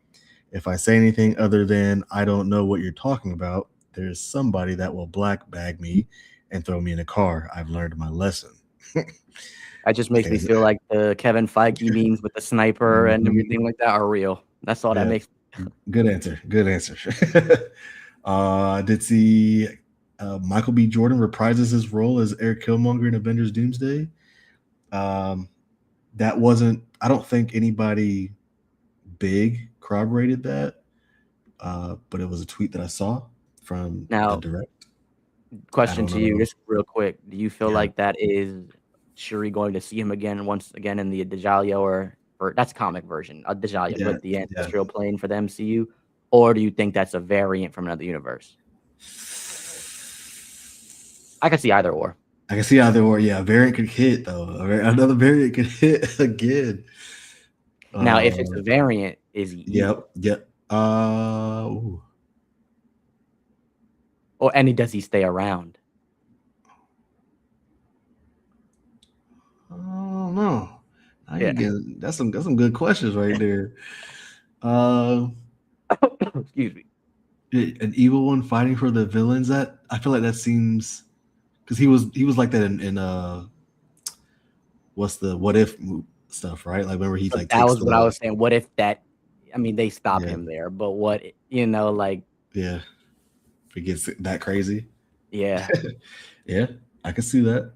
If I say anything other than I don't know what you're talking about, there's somebody that will black bag me and throw me in a car. I've learned my lesson." That just makes me feel like the Kevin Feige memes with the sniper and everything like that are real. That's all that makes. Good answer. Good answer. I did see Michael B. Jordan reprises his role as Eric Killmonger in Avengers Doomsday. That wasn't, I don't think anybody big corroborated that, but it was a tweet that I saw from the direct. Question to you, just real quick. Do you feel like that is Shuri going to see him once again in the Dajaliah or that's comic version, Dajaliah with the ancestral plane for the MCU? Or do you think that's a variant from another universe? I can see either or. Yeah, a variant could hit, though. Another variant could hit again. Now, if it's a variant, is he evil? Yep. Ooh. Or does he stay around? I don't know. That's some good questions right there. Excuse me. An evil one fighting for the villains. That I feel like that seems, because he was like that in what's the What If stuff, right? Like remember he's like that was what I was saying. What if that? I mean, they stop him there, but what like? Yeah, if it gets that crazy. Yeah, yeah, I can see that.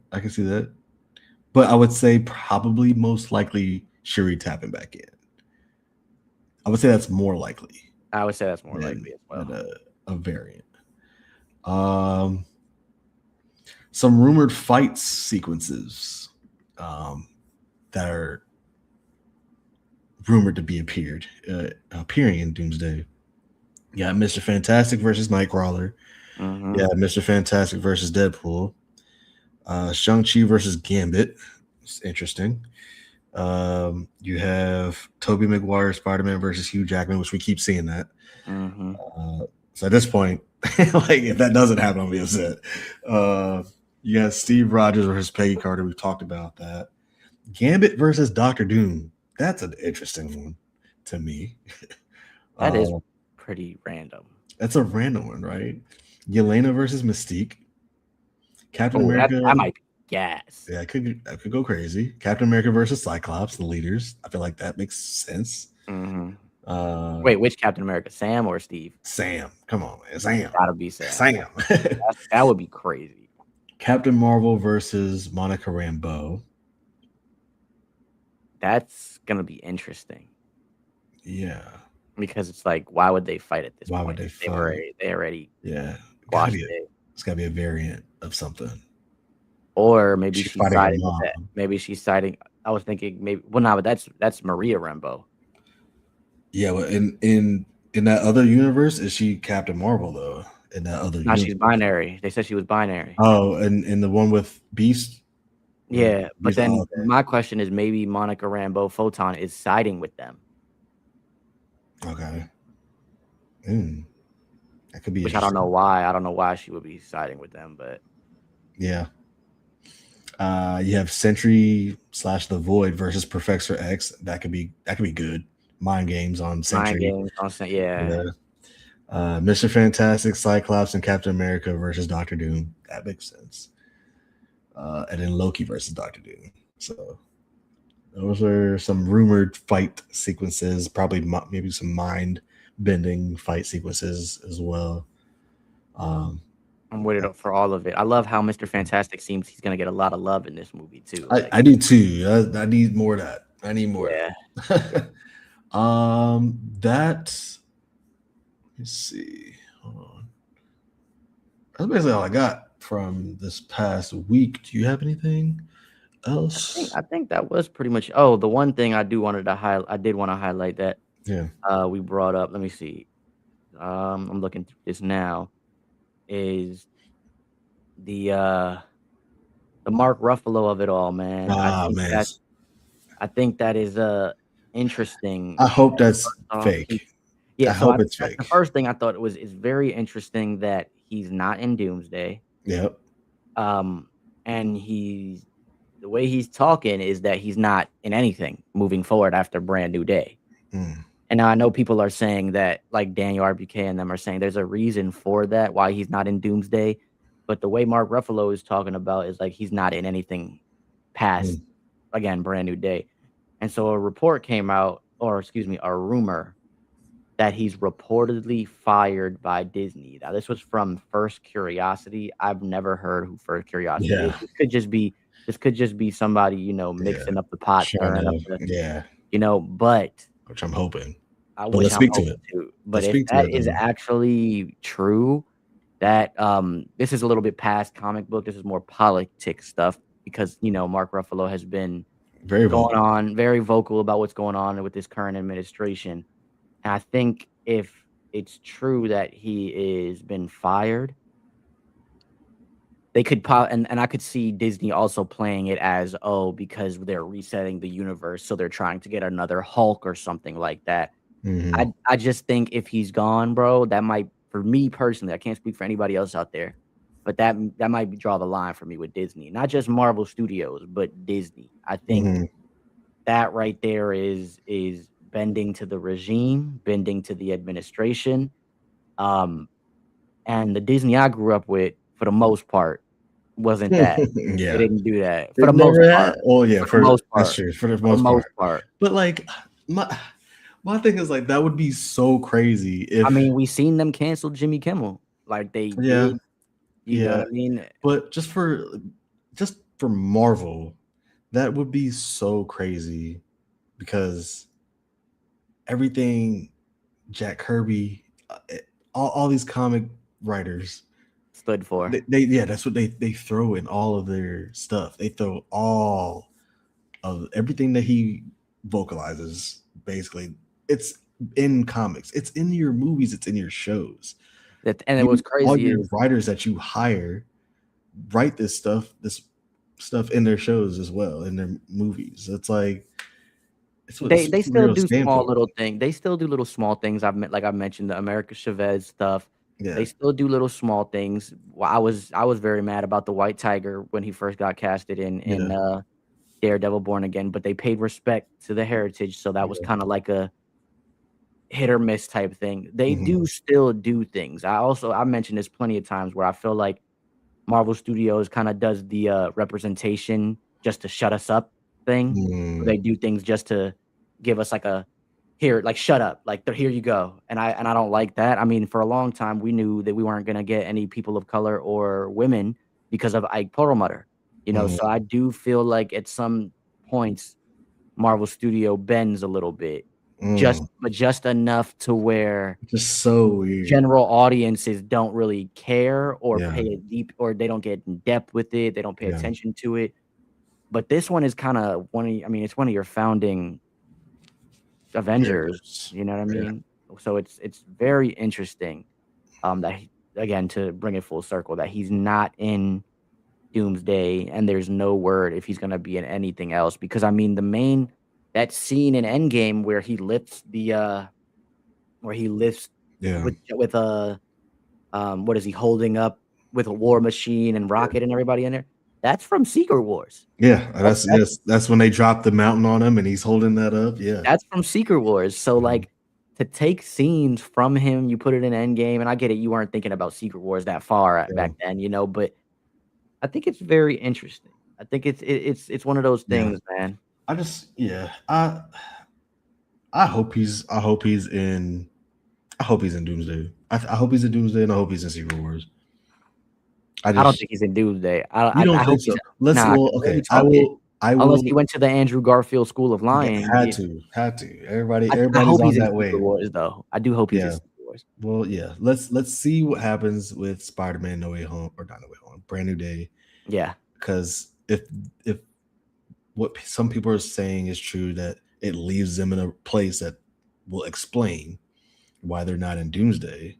But I would say probably most likely Shuri tapping back in. I would say that's more likely. I would say that's more likely as well. A variant. Some rumored fight sequences that are rumored to be appearing in Doomsday. Yeah, Mr. Fantastic versus Nightcrawler. Mm-hmm. Yeah, Mr. Fantastic versus Deadpool. Shang-Chi versus Gambit. It's interesting. You have Tobey Maguire Spider-Man versus Hugh Jackman, which we keep seeing that. Mm-hmm. So at this point, like if that doesn't happen, I'll be upset. You got Steve Rogers versus Peggy Carter. We've talked about that. Gambit versus Doctor Doom. That's an interesting one to me. That is pretty random. That's a random one, right? Yelena versus Mystique. Captain America. That might be gas. Yeah, that could go crazy. Captain America versus Cyclops, the leaders. I feel like that makes sense. Mm-hmm. Wait, which Captain America? Sam or Steve? Sam. Come on, man. Sam. Gotta be Sam. Sam. that would be crazy. Captain Marvel versus Monica Rambeau. That's gonna be interesting. Yeah. Because it's like, why would they fight at this point? Why would they fight? They already squashed it. It's gotta be a variant of something. Or maybe she's siding with that. Maybe she's siding. I was thinking maybe. Well, no, but that's Maria Rambeau. Yeah, well, in that other universe, is she Captain Marvel though? In that other universe, she's binary. They said she was binary. Oh, and in the one with Beast. Yeah, but then my question is, maybe Monica Rambeau Photon is siding with them. Okay. That could be. Which I don't know why. I don't know why she would be siding with them, but yeah. You have Sentry / the Void versus Professor X. That could be good. Mind games on Sentry. Yeah. Mr. Fantastic, Cyclops, and Captain America versus Doctor Doom. That makes sense. And then Loki versus Doctor Doom. So those are some rumored fight sequences. Probably maybe some mind-bending fight sequences as well. I'm waiting for all of it. I love how Mr. Fantastic seems he's gonna get a lot of love in this movie too. I do too. I need more of that. I need more. Yeah. Let's see. Hold on. That's basically all I got from this past week. Do you have anything else? I think that was pretty much. Oh, the one thing I did want to highlight that. Yeah. We brought up. Let me see. I'm looking through this now. Is the Mark Ruffalo of it all, man? I think that is interesting. I hope that's fake. Yeah, I hope it's fake. The first thing I thought is very interesting that he's not in Doomsday. Yep. And he's the way he's talking is that he's not in anything moving forward after Brand New Day. Mm. And now I know people are saying that, like Daniel RBK and them are saying there's a reason for that, why he's not in Doomsday. But the way Mark Ruffalo is talking about is like he's not in anything past, Mm. again, Brand New Day. And so a report came out, or excuse me, a rumor that he's reportedly fired by Disney. Now, this was from First Curiosity. I've never heard who First Curiosity is. Yeah. This could just be somebody, Yeah. mixing up the pot, Trying stirring up to, the, yeah, but which I'm hoping. I But wish let's I'm speak to hoping it. to. But Let's if speak to that it is then. actually true, that this is a little bit past comic book. This is more politics stuff because Mark Ruffalo has been Very going vocal. on very vocal about what's going on with this current administration. And I think if it's true that he is been fired, they could and I could see Disney also playing it as, oh, because they're resetting the universe, so they're trying to get another Hulk or something like that. Mhm. I just think if he's gone, bro, that might, for me personally, I can't speak for anybody else out there, but that might draw the line for me with Disney, not just Marvel Studios, but Disney. I think Mhm. that right there is bending to the regime, bending to the administration. And the Disney I grew up with, for the most part, wasn't that. They Yeah. didn't do that for It the most never had. part. Oh yeah, For the most that's part. true. For the For the most most part. part. But like my thing is like that would be so crazy if I mean, we seen them cancel Jimmy Kimmel. Like they yeah, did. You know what yeah. I mean? But just for Marvel, that would be so crazy because everything Jack Kirby, all these comic writers, Stood for. yeah, that's what they throw in all of their stuff. They throw all of everything that he vocalizes. Basically, it's in comics, it's in your movies, it's in your shows. And it You was all crazy your is writers that you hire write this stuff in their shows as well, in their movies. It's like it's they what still studios do stand small for. little things. They still do little small things. Like I mentioned the America Chavez stuff. They Yeah, still do little small things. Well, I was very mad about the White Tiger when he first got casted in yeah, Daredevil Born Again, but they paid respect to the heritage, so that was yeah. kind of like a hit or miss type thing. They Hmm. do still do things. I mentioned this plenty of times where I feel like Marvel Studios kind of does the representation just to shut us up thing. Where Mm, they do things just to give us like a here, like shut up, like here you go. And I don't like that. I mean, for a long time we knew that we weren't gonna get any people of color or women because of Ike Perlmutter. mm, So I do feel like at some points Marvel Studio bends a little bit, mm. just enough to where Just so weird. general audiences don't really care or Yeah, pay it deep, or they don't get in depth with it. They don't pay yeah, attention to it. But this one is kind of I mean, it's one of your founding Avengers. heroes. You know what I Yeah, mean? So it's very interesting. Again, to bring it full circle, that he's not in Doomsday, and there's no word if he's gonna be in anything else. Because I mean, that scene in Endgame where he lifts yeah, with a what is he holding up with a War Machine and yeah. Rocket and everybody in there? That's from Secret Wars. Yeah, That's that's that's yes, that's when they drop the mountain on him and he's holding that up. Yeah. that's from Secret Wars. So Mhm. like to take scenes from him, you put it in Endgame, and I get it, you weren't thinking about Secret Wars that far Yeah, back then, but I think it's very interesting. I think it's one of those yeah. things, man. I just yeah. I hope he's in Doomsday. I hope he's in Doomsday and I hope he's in Secret Wars. I I don't just think he's in Doomsday. you I don't hope think he's so? Let's nah. 'Cause well what are we okay. talking? I Unless he will went to the Andrew Garfield School of Lying. had Yeah. to had to. Everybody I everybody's hope he's on in that Secret wave. Wars, though. I do hope he's in Yeah. Secret Wars. Well, yeah. Let's see what happens with Spider-Man No Way Home or not No Way Home, Brand New Day. Yeah. Because if what some people are saying is true, that it leaves them in a place that will explain why they're not in Doomsday,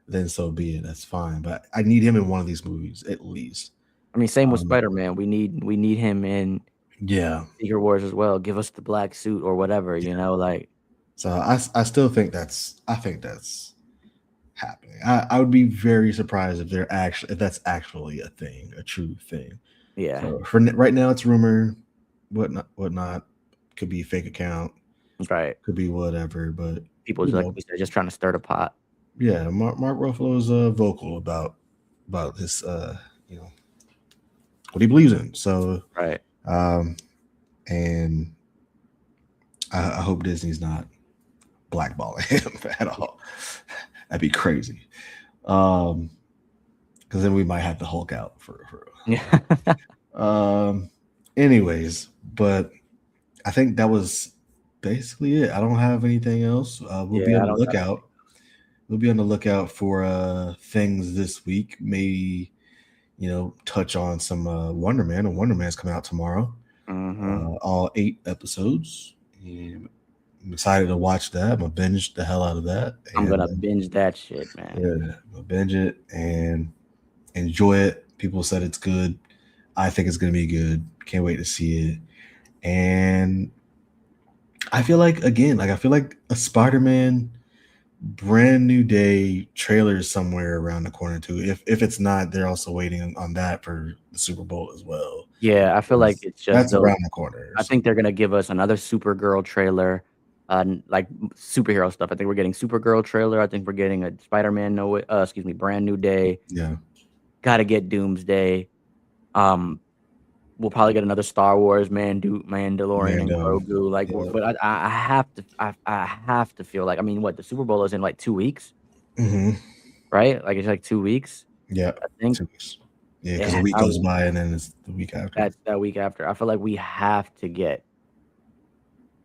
then so be it. That's fine. But I need him in one of these movies at least. I mean, same with Um, Spider-Man. We need him in yeah, Secret Wars as well. Give us the black suit or whatever, yeah. like So I still think that's happening. I would be very surprised if that's actually a thing, a true thing. Yeah. So right now, it's rumor, whatnot. Could be fake account, Right. could be whatever. But People just like we said, just trying to stir the pot. yeah, Mark Ruffalo is vocal about this, what he believes in. So, Right. And I hope Disney's not blackballing him at all. That'd be crazy. Because then we might have to Hulk out for Yeah. Anyways, but I think that was basically it. I don't have anything else. We'll be Yeah, on I the don't got lookout. We'll be on the lookout for things this week. Maybe touch on some Wonder Man. And Wonder Man's coming out tomorrow. All 8 episodes. And I'm excited to watch that. I'm gonna binge the hell out of that. I'm gonna binge that shit, man. Yeah, I'm gonna binge it and enjoy it. People said it's good. I think it's gonna be good. Can't wait to see it. And I feel like a Spider-Man brand new day trailer is somewhere around the corner too. If it's not, they're also waiting on that for the Super Bowl as well. Yeah, I feel like it's just that's around the corner. I think they're gonna give us another Supergirl trailer, like superhero stuff. I think we're getting Supergirl trailer. I think we're getting a Spider-Man brand new day. Yeah, gotta get Doomsday. We'll probably get another Star Wars Mandalorian and Grogu. Like, yeah. but I have to feel like, I mean, what, the Super Bowl is in like 2 weeks, right? Like, it's like 2 weeks. Yeah, I think. 2 weeks. Yeah, because a week goes by and then it's the week after. That's that week after. I feel like we have to get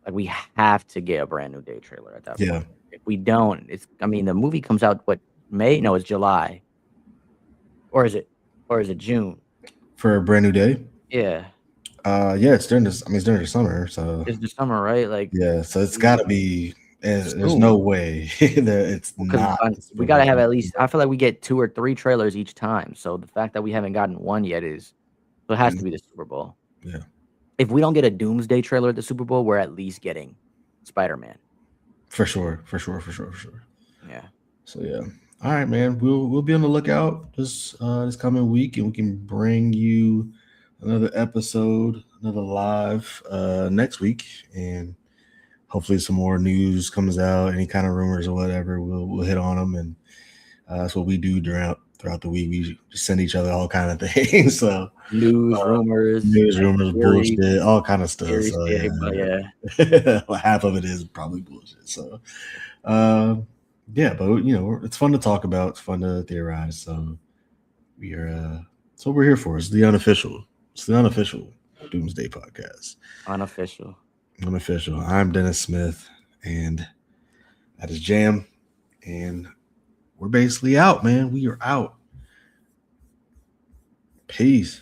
a brand new day trailer at that point. If we don't, the movie comes out May? No, it's July. Or is it June? For a brand new day? Yeah. Yeah, it's during this. It's during the summer, so it's the summer, right? Like, yeah, so it's got to be. There's no way that it's not. We got to have at least. I feel like we get 2 or 3 trailers each time. So the fact that we haven't gotten one yet it has to be the Super Bowl. Yeah. If we don't get a Doomsday trailer at the Super Bowl, we're at least getting Spider-Man. For sure. Yeah. So yeah. All right, man. We'll be on the lookout this coming week, and we can bring you another episode, another live next week, and hopefully some more news comes out, any kind of rumors or whatever. We'll hit on them, and that's what we do throughout the week. We just send each other all kind of things. So news, rumors, bullshit, all kind of stuff. So yeah. Half of it is probably bullshit. So yeah, but it's fun to talk about. It's fun to theorize. So that's what we're here for. It's the unofficial Doomsday Podcast. Unofficial. I'm Dennis Smith, and that is Jam, and we're basically out, man. We are out. Peace.